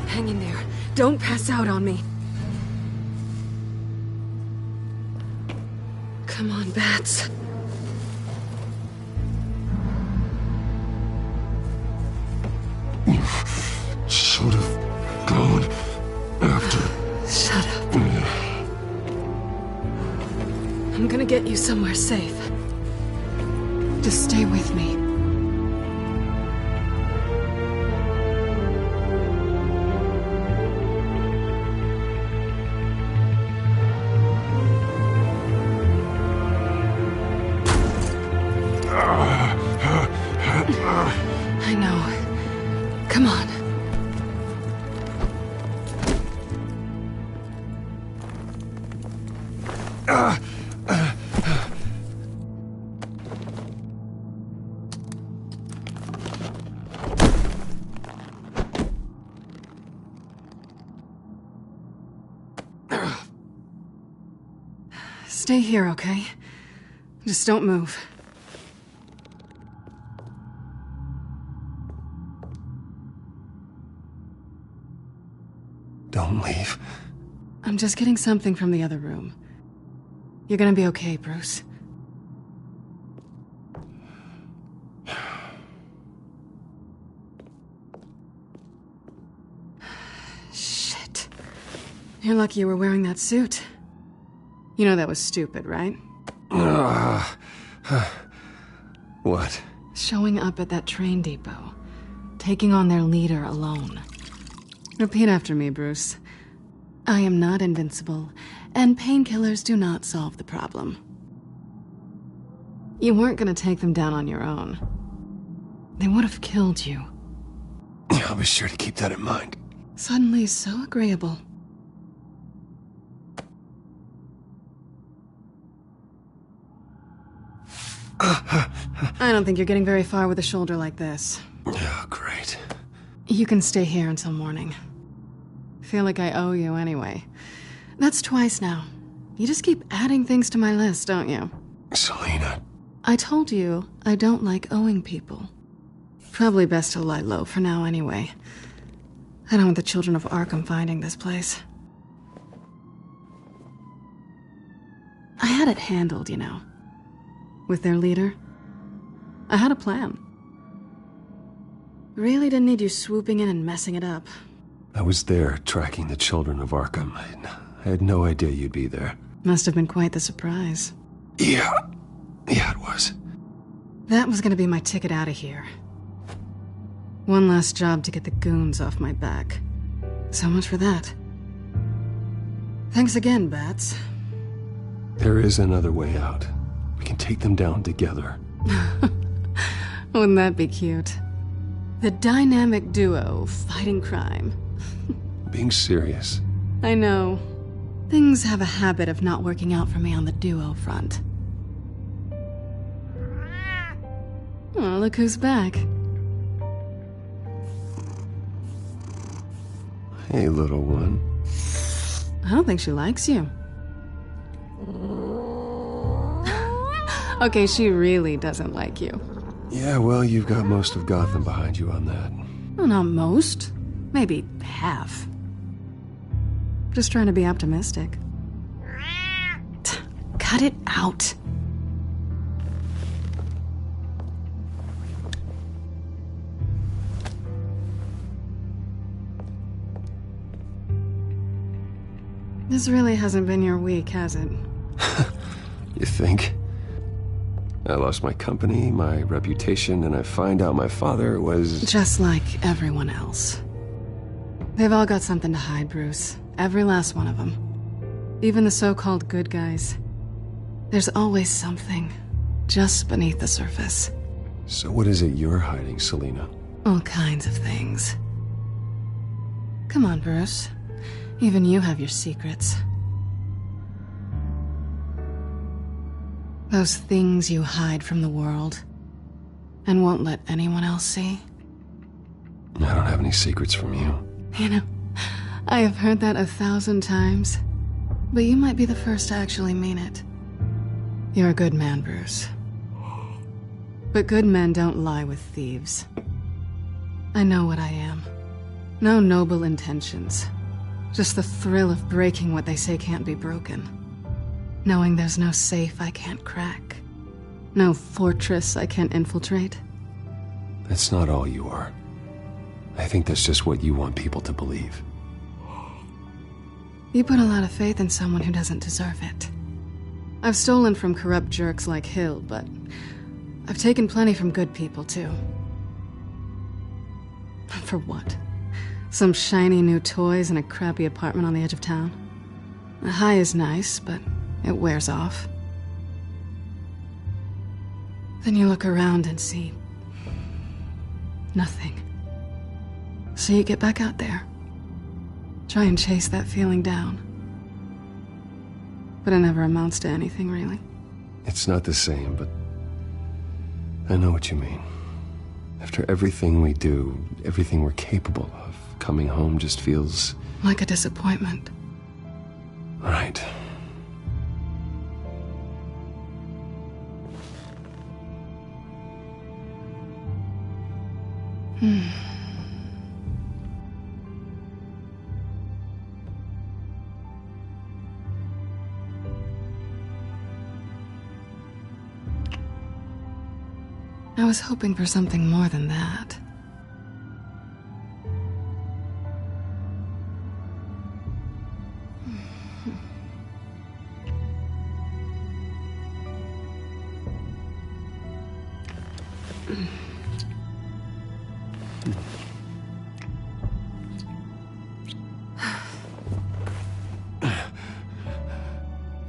Hang in there. Don't pass out on me. Come on, Bats. You should have gone after. Shut up. gonna get you somewhere safe. Just stay with me. I know. Come on. Stay here, okay? Just don't move. Don't leave. I'm just getting something from the other room. You're gonna be okay, Bruce. Shit. You're lucky you were wearing that suit. You know that was stupid, right? What? Showing up at that train depot. Taking on their leader alone. Repeat after me, Bruce. I am not invincible, and painkillers do not solve the problem. You weren't gonna take them down on your own. They would have killed you. I'll be sure to keep that in mind. Suddenly so agreeable. I don't think you're getting very far with a shoulder like this. Oh, great. You can stay here until morning. Feel like I owe you anyway. That's twice now. You just keep adding things to my list, don't you? Selina. I told you I don't like owing people. Probably best to lie low for now anyway. I don't want the children of Arkham finding this place. I had it handled, you know. With their leader. I had a plan. Really didn't need you swooping in and messing it up. I was there tracking the children of Arkham. I had no idea you'd be there. Must have been quite the surprise. Yeah, it was. That was gonna be my ticket out of here. One last job to get the goons off my back. So much for that. Thanks again, Bats. There is another way out. We can take them down together. Wouldn't that be cute? The dynamic duo fighting crime. Being serious. I know. Things have a habit of not working out for me on the duo front. Oh, look who's back. Hey, little one. I don't think she likes you. Okay, she really doesn't like you. Yeah, well, you've got most of Gotham behind you on that. Well, not most. Maybe half. Just trying to be optimistic. Cut it out. This really hasn't been your week, has it? You think? I lost my company, my reputation, and I find out my father was... Just like everyone else. They've all got something to hide, Bruce. Every last one of them. Even the so-called good guys. There's always something just beneath the surface. So what is it you're hiding, Selina? All kinds of things. Come on, Bruce. Even you have your secrets. Those things you hide from the world and won't let anyone else see. I don't have any secrets from you. You know, I have heard that 1,000 times, but you might be the first to actually mean it. You're a good man, Bruce. But good men don't lie with thieves. I know what I am. No noble intentions. Just the thrill of breaking what they say can't be broken. Knowing there's no safe I can't crack. No fortress I can't infiltrate. That's not all you are. I think that's just what you want people to believe. You put a lot of faith in someone who doesn't deserve it. I've stolen from corrupt jerks like Hill, but I've taken plenty from good people, too. For what? Some shiny new toys in a crappy apartment on the edge of town? The high is nice, but it wears off. Then you look around and see nothing. So you get back out there. Try and chase that feeling down. But it never amounts to anything, really. It's not the same, but I know what you mean. After everything we do, everything we're capable of, coming home just feels... like a disappointment. Right. I was hoping for something more than that.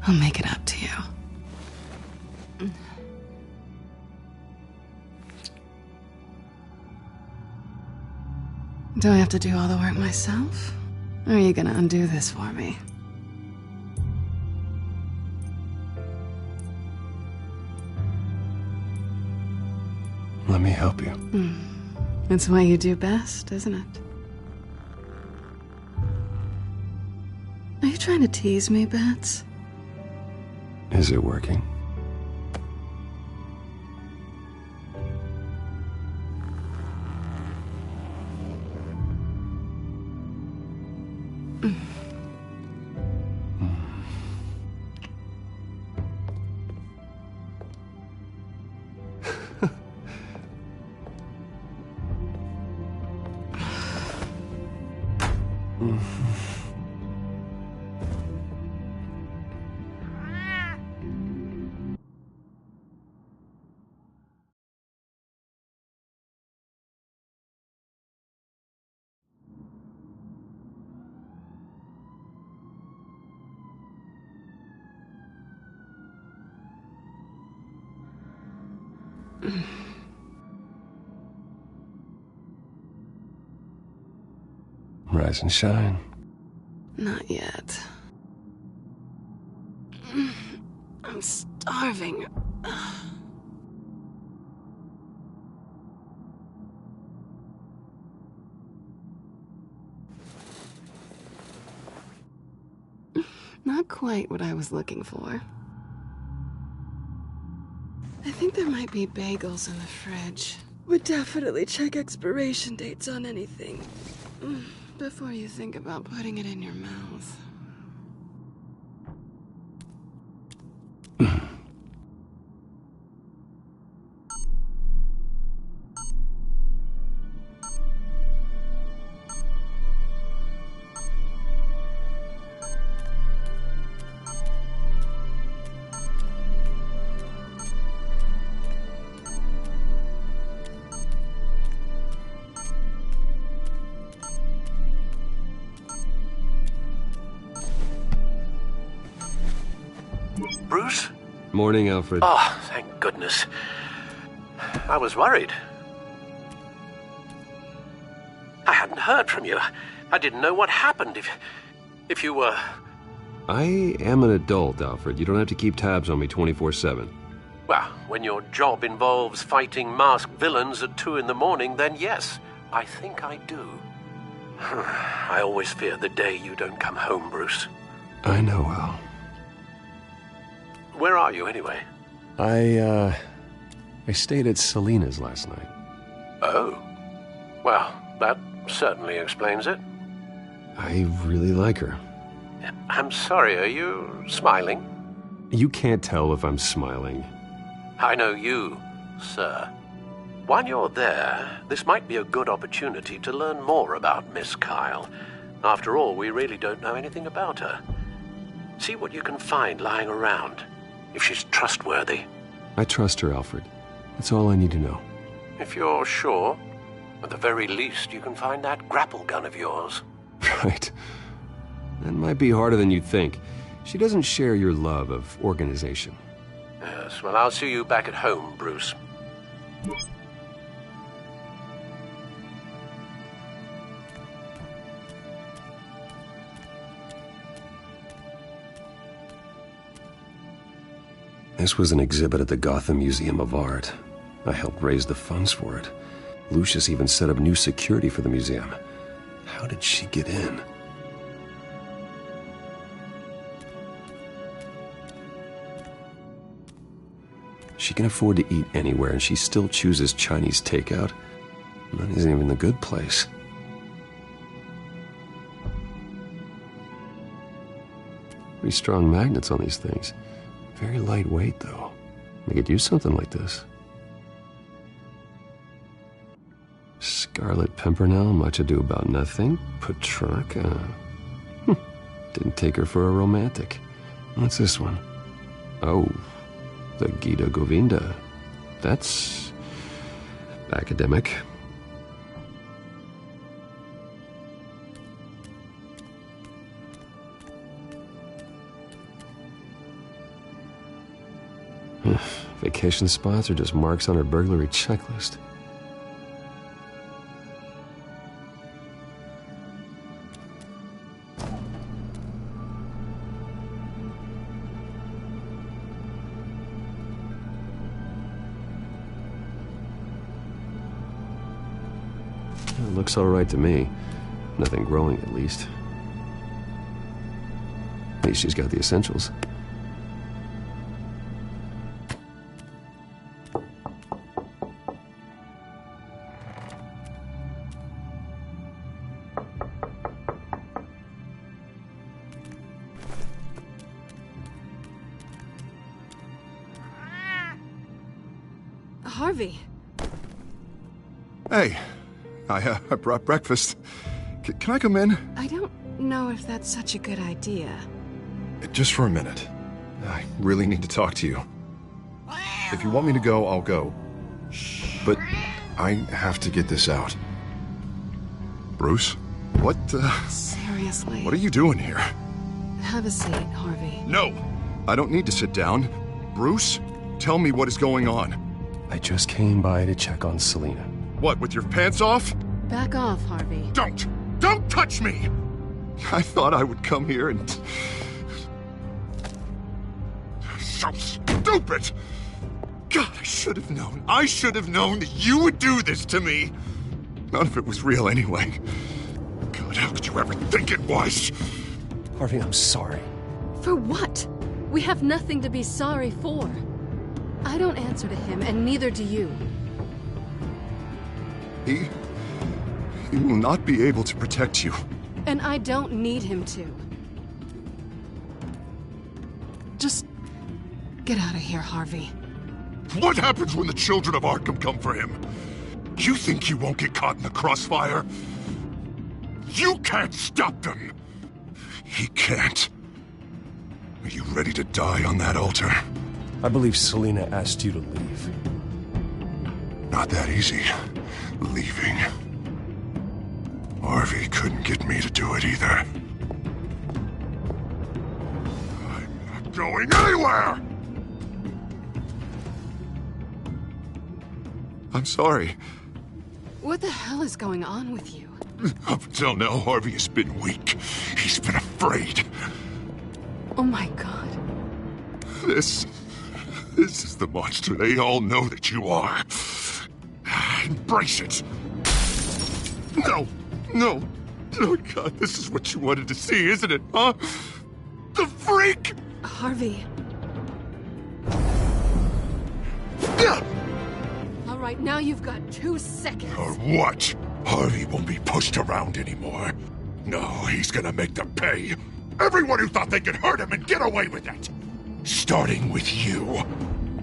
I'll make it up to you. Do I have to do all the work myself? Or are you gonna undo this for me? Let me help you. It's what you do best, isn't it? Are you trying to tease me, Bats? Is it working? Rise and shine. Not yet. I'm starving. Not quite what I was looking for. I think there might be bagels in the fridge. Would definitely check expiration dates on anything before you think about putting it in your mouth. Bruce? Morning, Alfred. Oh, thank goodness. I was worried. I hadn't heard from you. I didn't know what happened if you were... I am an adult, Alfred. You don't have to keep tabs on me 24/7. Well, when your job involves fighting masked villains at 2 in the morning, then yes, I think I do. I always fear the day you don't come home, Bruce. I know, Al. Where are you, anyway? I stayed at Selena's last night. Oh. Well, that certainly explains it. I really like her. I'm sorry, are you smiling? You can't tell if I'm smiling. I know you, sir. While you're there, this might be a good opportunity to learn more about Miss Kyle. After all, we really don't know anything about her. See what you can find lying around. if she's trustworthy. I trust her, Alfred. That's all I need to know. If you're sure, at the very least, you can find that grapple gun of yours. Right. That might be harder than you'd think. She doesn't share your love of organization. Yes, well, I'll see you back at home, Bruce. This was an exhibit at the Gotham Museum of Art. I helped raise the funds for it. Lucius even set up new security for the museum. How did she get in? She can afford to eat anywhere, and she still chooses Chinese takeout. That isn't even the good place. Pretty strong magnets on these things. Very lightweight, though. They could use something like this. Scarlet Pimpernel, much ado about nothing. Petrarca. Didn't take her for a romantic. What's this one? Oh, the Gita Govinda. That's academic. Vacation spots are just marks on her burglary checklist. It looks all right to me. Nothing growing, at least. At least she's got the essentials. Harvey. Hey, I brought breakfast. Can I come in? I don't know if that's such a good idea. Just for a minute. I really need to talk to you. If you want me to go, I'll go. But I have to get this out. Bruce? What, Seriously? What are you doing here? Have a seat, Harvey. No! I don't need to sit down. Bruce, tell me what is going on. I just came by to check on Selina. What, with your pants off? Back off, Harvey. Don't touch me! I thought I would come here and... So stupid! God, I should have known. I should have known that you would do this to me. None of it was real anyway. God, how could you ever think it was? Harvey, I'm sorry. For what? We have nothing to be sorry for. I don't answer to him, and neither do you. He will not be able to protect you. And I don't need him to. Just get out of here, Harvey. What happens when the children of Arkham come for him? You think you won't get caught in the crossfire? You can't stop them! He can't. Are you ready to die on that altar? I believe Selina asked you to leave. Not that easy. Leaving. Harvey couldn't get me to do it either. I'm not going anywhere! I'm sorry. What the hell is going on with you? Up until now, Harvey has been weak. He's been afraid. Oh my God. This is the monster they all know that you are. Embrace it. No. Oh God, this is what you wanted to see, isn't it, huh? The freak! Harvey. All right, now you've got 2 seconds. Or what? Harvey won't be pushed around anymore. No, he's gonna make them pay. Everyone who thought they could hurt him and get away with it. Starting with you.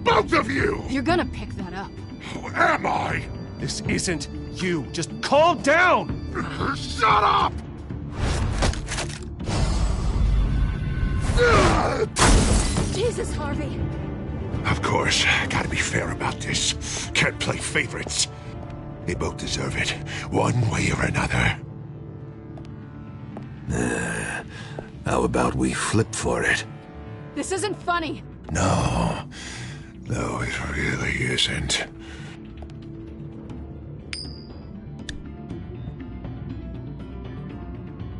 Both of you! You're gonna pick that up. Who am I? This isn't you. Just calm down! Shut up! Jesus, Harvey. Of course, gotta be fair about this. Can't play favorites. They both deserve it, one way or another. How about we flip for it? This isn't funny. No, it really isn't.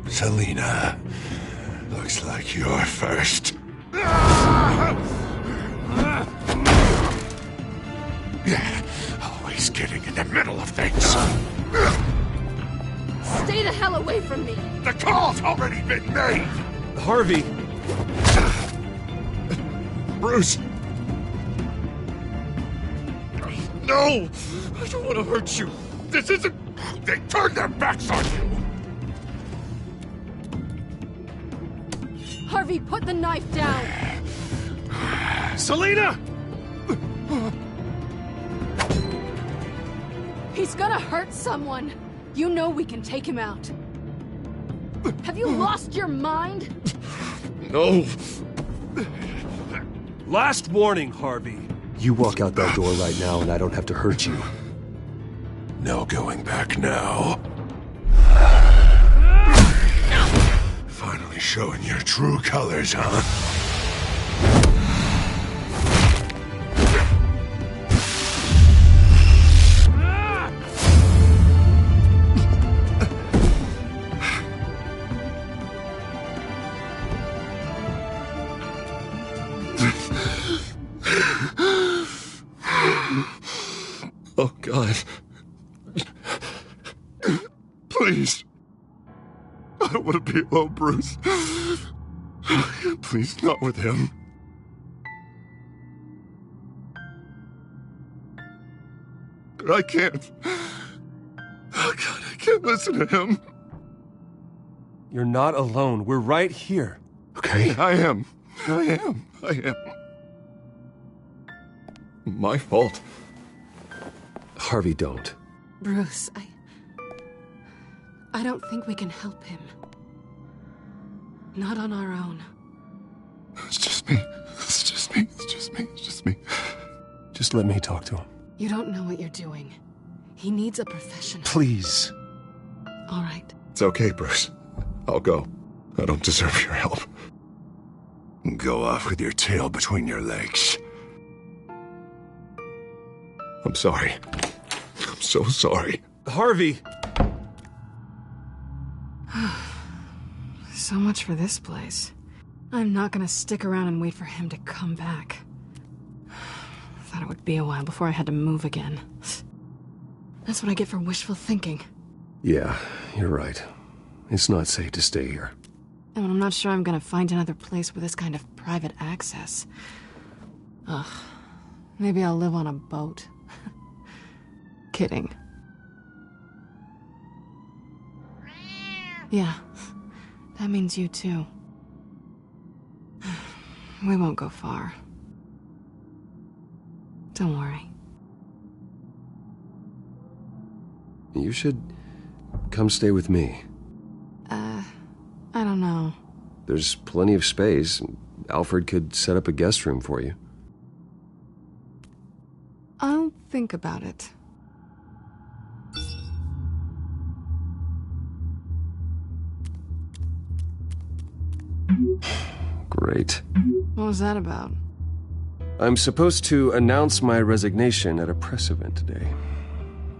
Selina, looks like you're first. Yeah, always getting in the middle of things. Stay the hell away from me. The call's already been made. Harvey! Bruce! No! I don't want to hurt you. This isn't... They turned their backs on you. Harvey, put the knife down. Selina! He's gonna hurt someone. You know we can take him out. Have you lost your mind? No. Last warning, Harvey. You walk out that door right now and I don't have to hurt you. No going back now. Finally showing your true colors, huh? Oh, God. Please. I don't want to be alone, Bruce. Please, not with him. I can't. Oh, God, I can't listen to him. You're not alone. We're right here. Okay? I am. My fault. Harvey, don't. Bruce, I don't think we can help him. Not on our own. It's just me. Just let me talk to him. You don't know what you're doing. He needs a professional. Please. All right. It's okay, Bruce. I'll go. I don't deserve your help. Go off with your tail between your legs. I'm sorry. I'm so sorry. Harvey! So much for this place. I'm not gonna stick around and wait for him to come back. Thought it would be a while before I had to move again. That's what I get for wishful thinking. Yeah, you're right. It's not safe to stay here. And I'm not sure I'm gonna find another place with this kind of private access. Ugh. Maybe I'll live on a boat. Kidding. Yeah. That means you too. We won't go far. Don't worry. You should come stay with me. I don't know. There's plenty of space. Alfred could set up a guest room for you. I'll think about it. Great. What was that about? I'm supposed to announce my resignation at a press event today.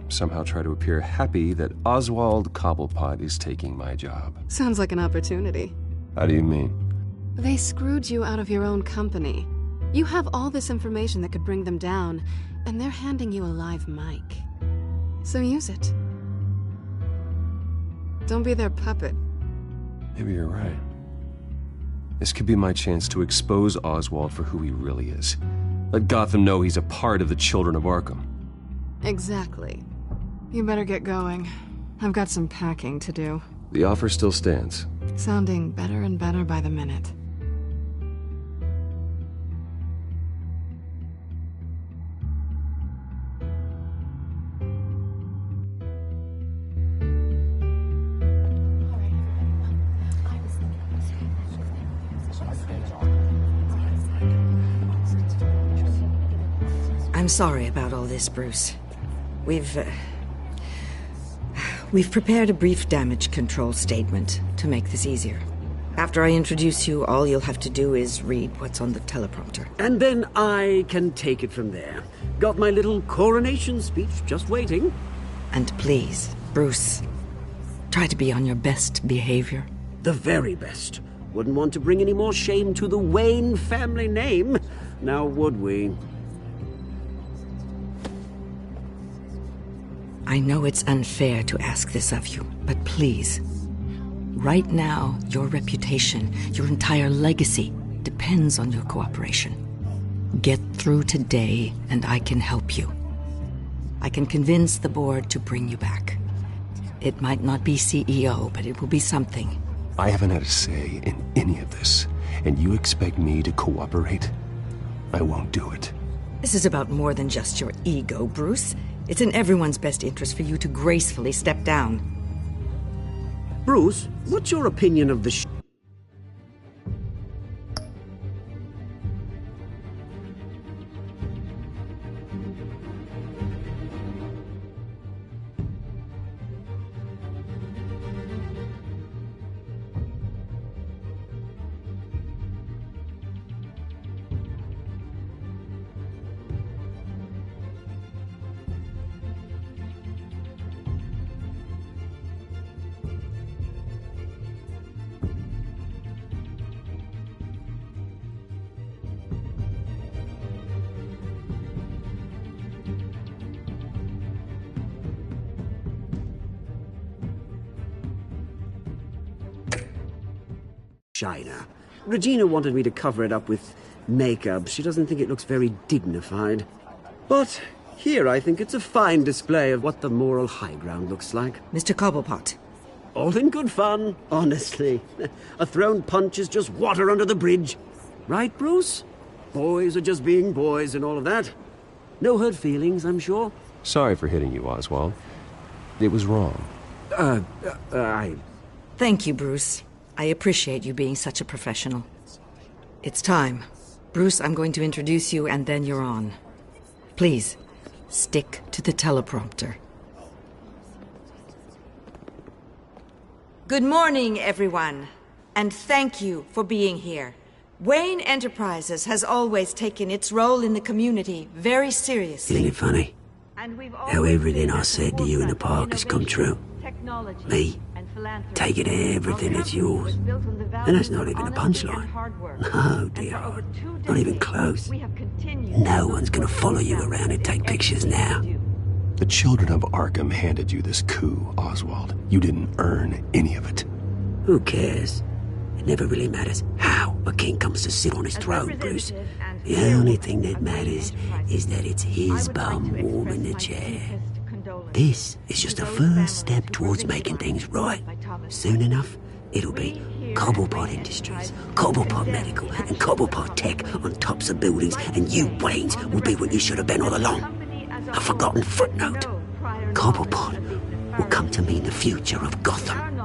Somehow try to appear happy that Oswald Cobblepot is taking my job. Sounds like an opportunity. How do you mean? They screwed you out of your own company. You have all this information that could bring them down, and they're handing you a live mic. So use it. Don't be their puppet. Maybe you're right. This could be my chance to expose Oswald for who he really is. Let Gotham know he's a part of the Children of Arkham. Exactly. You better get going. I've got some packing to do. The offer still stands. Sounding better and better by the minute. sorry about all this, Bruce. We've prepared a brief damage control statement to make this easier. After I introduce you, all you'll have to do is read what's on the teleprompter. And then I can take it from there. Got my little coronation speech just waiting. And please, Bruce, try to be on your best behavior. The very best. Wouldn't want to bring any more shame to the Wayne family name, now would we? I know it's unfair to ask this of you, but please, right now, your reputation, your entire legacy, depends on your cooperation. Get through today, and I can help you. I can convince the board to bring you back. It might not be CEO, but it will be something. I haven't had a say in any of this, and you expect me to cooperate? I won't do it. This is about more than just your ego, Bruce. It's in everyone's best interest for you to gracefully step down. Bruce, what's your opinion of the China? Regina wanted me to cover it up with makeup. She doesn't think it looks very dignified. But here I think it's a fine display of what the moral high ground looks like. Mr. Cobblepot. All in good fun, honestly. A thrown punch is just water under the bridge. Right, Bruce? Boys are just being boys and all of that. No hurt feelings, I'm sure. Sorry for hitting you, Oswald. It was wrong. Thank you, Bruce. I appreciate you being such a professional. It's time. Bruce, I'm going to introduce you, and then you're on. Please, stick to the teleprompter. Good morning, everyone, and thank you for being here. Wayne Enterprises has always taken its role in the community very seriously. Isn't it funny? How everything I said to you in the park has come true. Me, taking everything that's yours. And that's not even a punchline. No, dear heart. Not even close. No one's gonna follow you around and take pictures now. The children of Arkham handed you this coup, Oswald. You didn't earn any of it. Who cares? It never really matters how a king comes to sit on his throne, Bruce. The only thing that matters is that it's his bum warming the chair. This is just a first step towards making things right. Soon enough, it'll be Cobblepot Industries, Cobblepot Medical, and Cobblepot Tech on tops of buildings, and you, Waynes, will be what you should have been all along. A forgotten footnote. Cobblepot will come to mean the future of Gotham.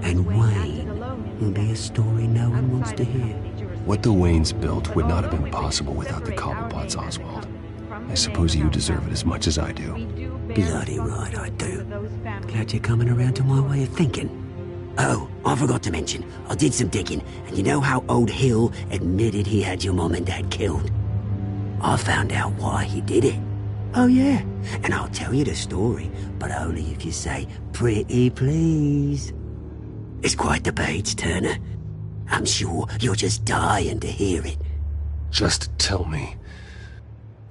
And Wayne will be a story no one wants to hear. What the Waynes built would not have been possible without the Cobblepots, Oswald. I suppose you deserve it as much as I do. Bloody right I do. Glad you're coming around to my way of thinking. Oh, I forgot to mention, I did some digging, and you know how old Hill admitted he had your mom and dad killed? I found out why he did it. Oh yeah, and I'll tell you the story, but only if you say, pretty please. It's quite the page turner. I'm sure you're just dying to hear it. Just tell me.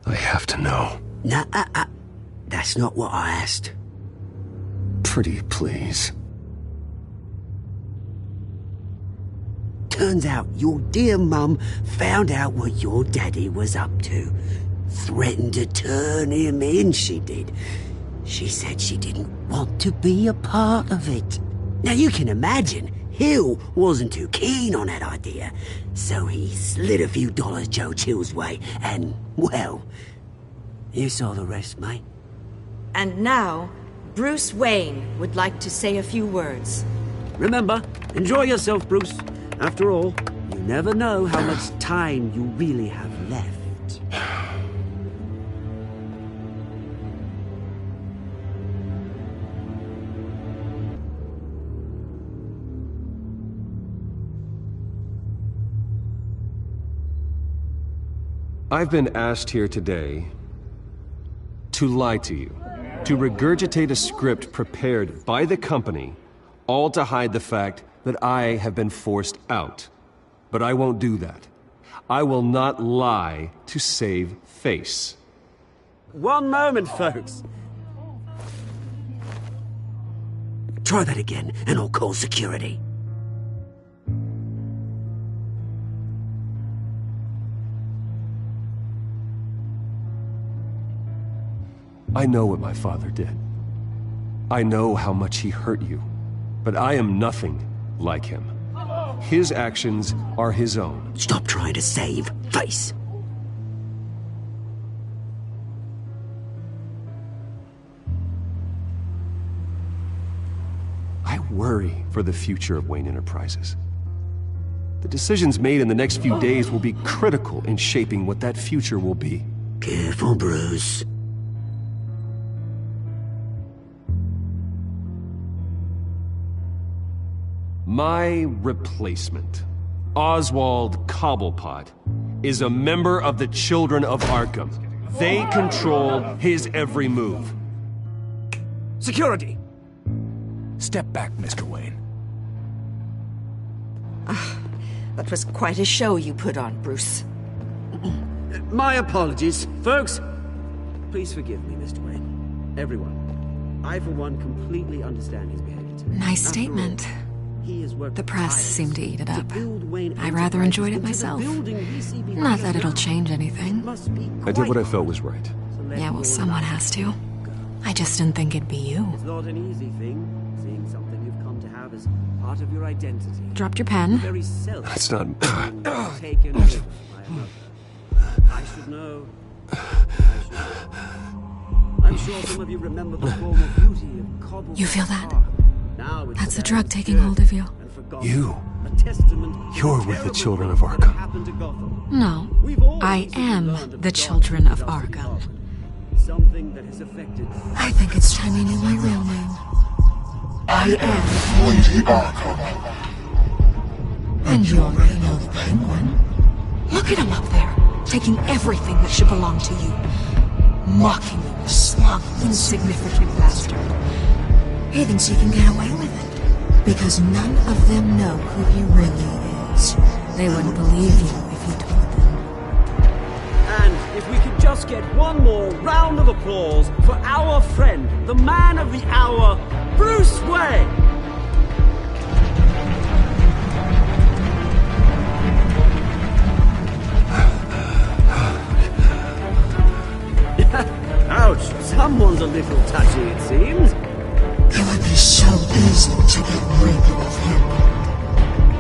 I have to know. Nah, that's not what I asked. Pretty please. Turns out your dear mum found out what your daddy was up to. Threatened to turn him in, she did. She said she didn't want to be a part of it. Now you can imagine, Hill wasn't too keen on that idea. So he slid a few dollars Joe Chill's way, and, well, you saw the rest, mate. And now, Bruce Wayne would like to say a few words. Remember, enjoy yourself, Bruce. After all, you never know how much time you really have left. I've been asked here today to lie to you, to regurgitate a script prepared by the company, all to hide the fact that I have been forced out. But I won't do that. I will not lie to save face. One moment, folks. Try that again, and I'll call security. I know what my father did. I know how much he hurt you. But I am nothing like him. His actions are his own. Stop trying to save face. I worry for the future of Wayne Enterprises. The decisions made in the next few days will be critical in shaping what that future will be. Careful, Bruce. My replacement, Oswald Cobblepot, is a member of the Children of Arkham. They control his every move. Security! Step back, Mr. Wayne. That was quite a show you put on, Bruce. My apologies. Folks, please forgive me, Mr. Wayne. Everyone. I, for one, completely understand his behavior today. Nice statement. The press seemed to eat it up. I rather enjoyed it myself. Not that it'll change anything. I did what I felt was right. Yeah, well, someone has to. I just didn't think it'd be you. It's not an easy thing, seeing something you've come to have as part of your identity. Dropped your pen. That's not... Taken over by another. I should know. I'm sure some of you remember the former beauty of Cobble. You feel that? That's the drug taking hold of you. You're with the Children of Arkham. No, I am the Children of Arkham. I think it's time you knew my real name. I am Lady Arkham. And you already know the Penguin. Look at him up there, taking everything that should belong to you. Mocking you, a slug, insignificant bastard. He thinks he can get away with it, because none of them know who he really is. They wouldn't believe you if you told them. And if we could just get one more round of applause for our friend, the man of the hour, Bruce Wayne! Ouch, someone's a little touchy, it seems. It would be so easy to get rid of him.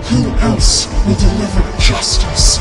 Who else will deliver justice?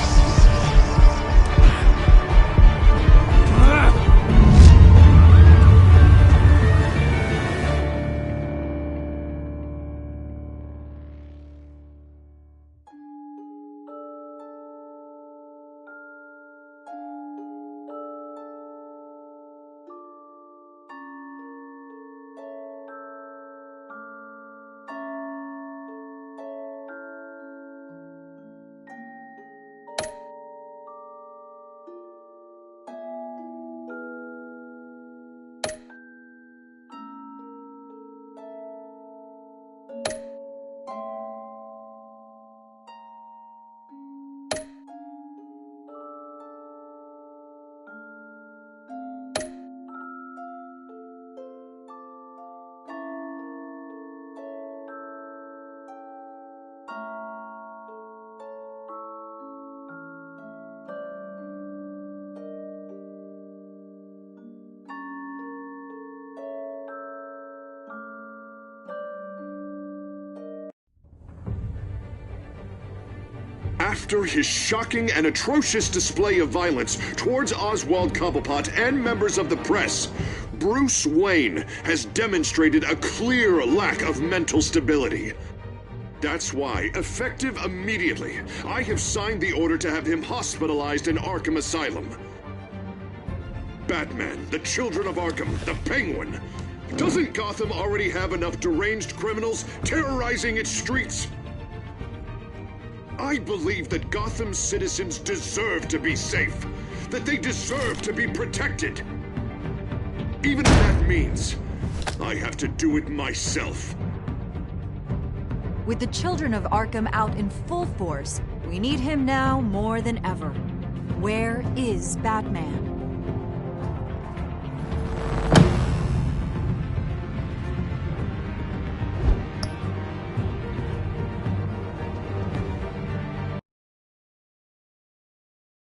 After his shocking and atrocious display of violence towards Oswald Cobblepot and members of the press, Bruce Wayne has demonstrated a clear lack of mental stability. That's why, effective immediately, I have signed the order to have him hospitalized in Arkham Asylum. Batman, the Children of Arkham, the Penguin. Doesn't Gotham already have enough deranged criminals terrorizing its streets? I believe that Gotham's citizens deserve to be safe. that they deserve to be protected. Even if that means I have to do it myself. With the children of Arkham out in full force, we need him now more than ever. Where is Batman?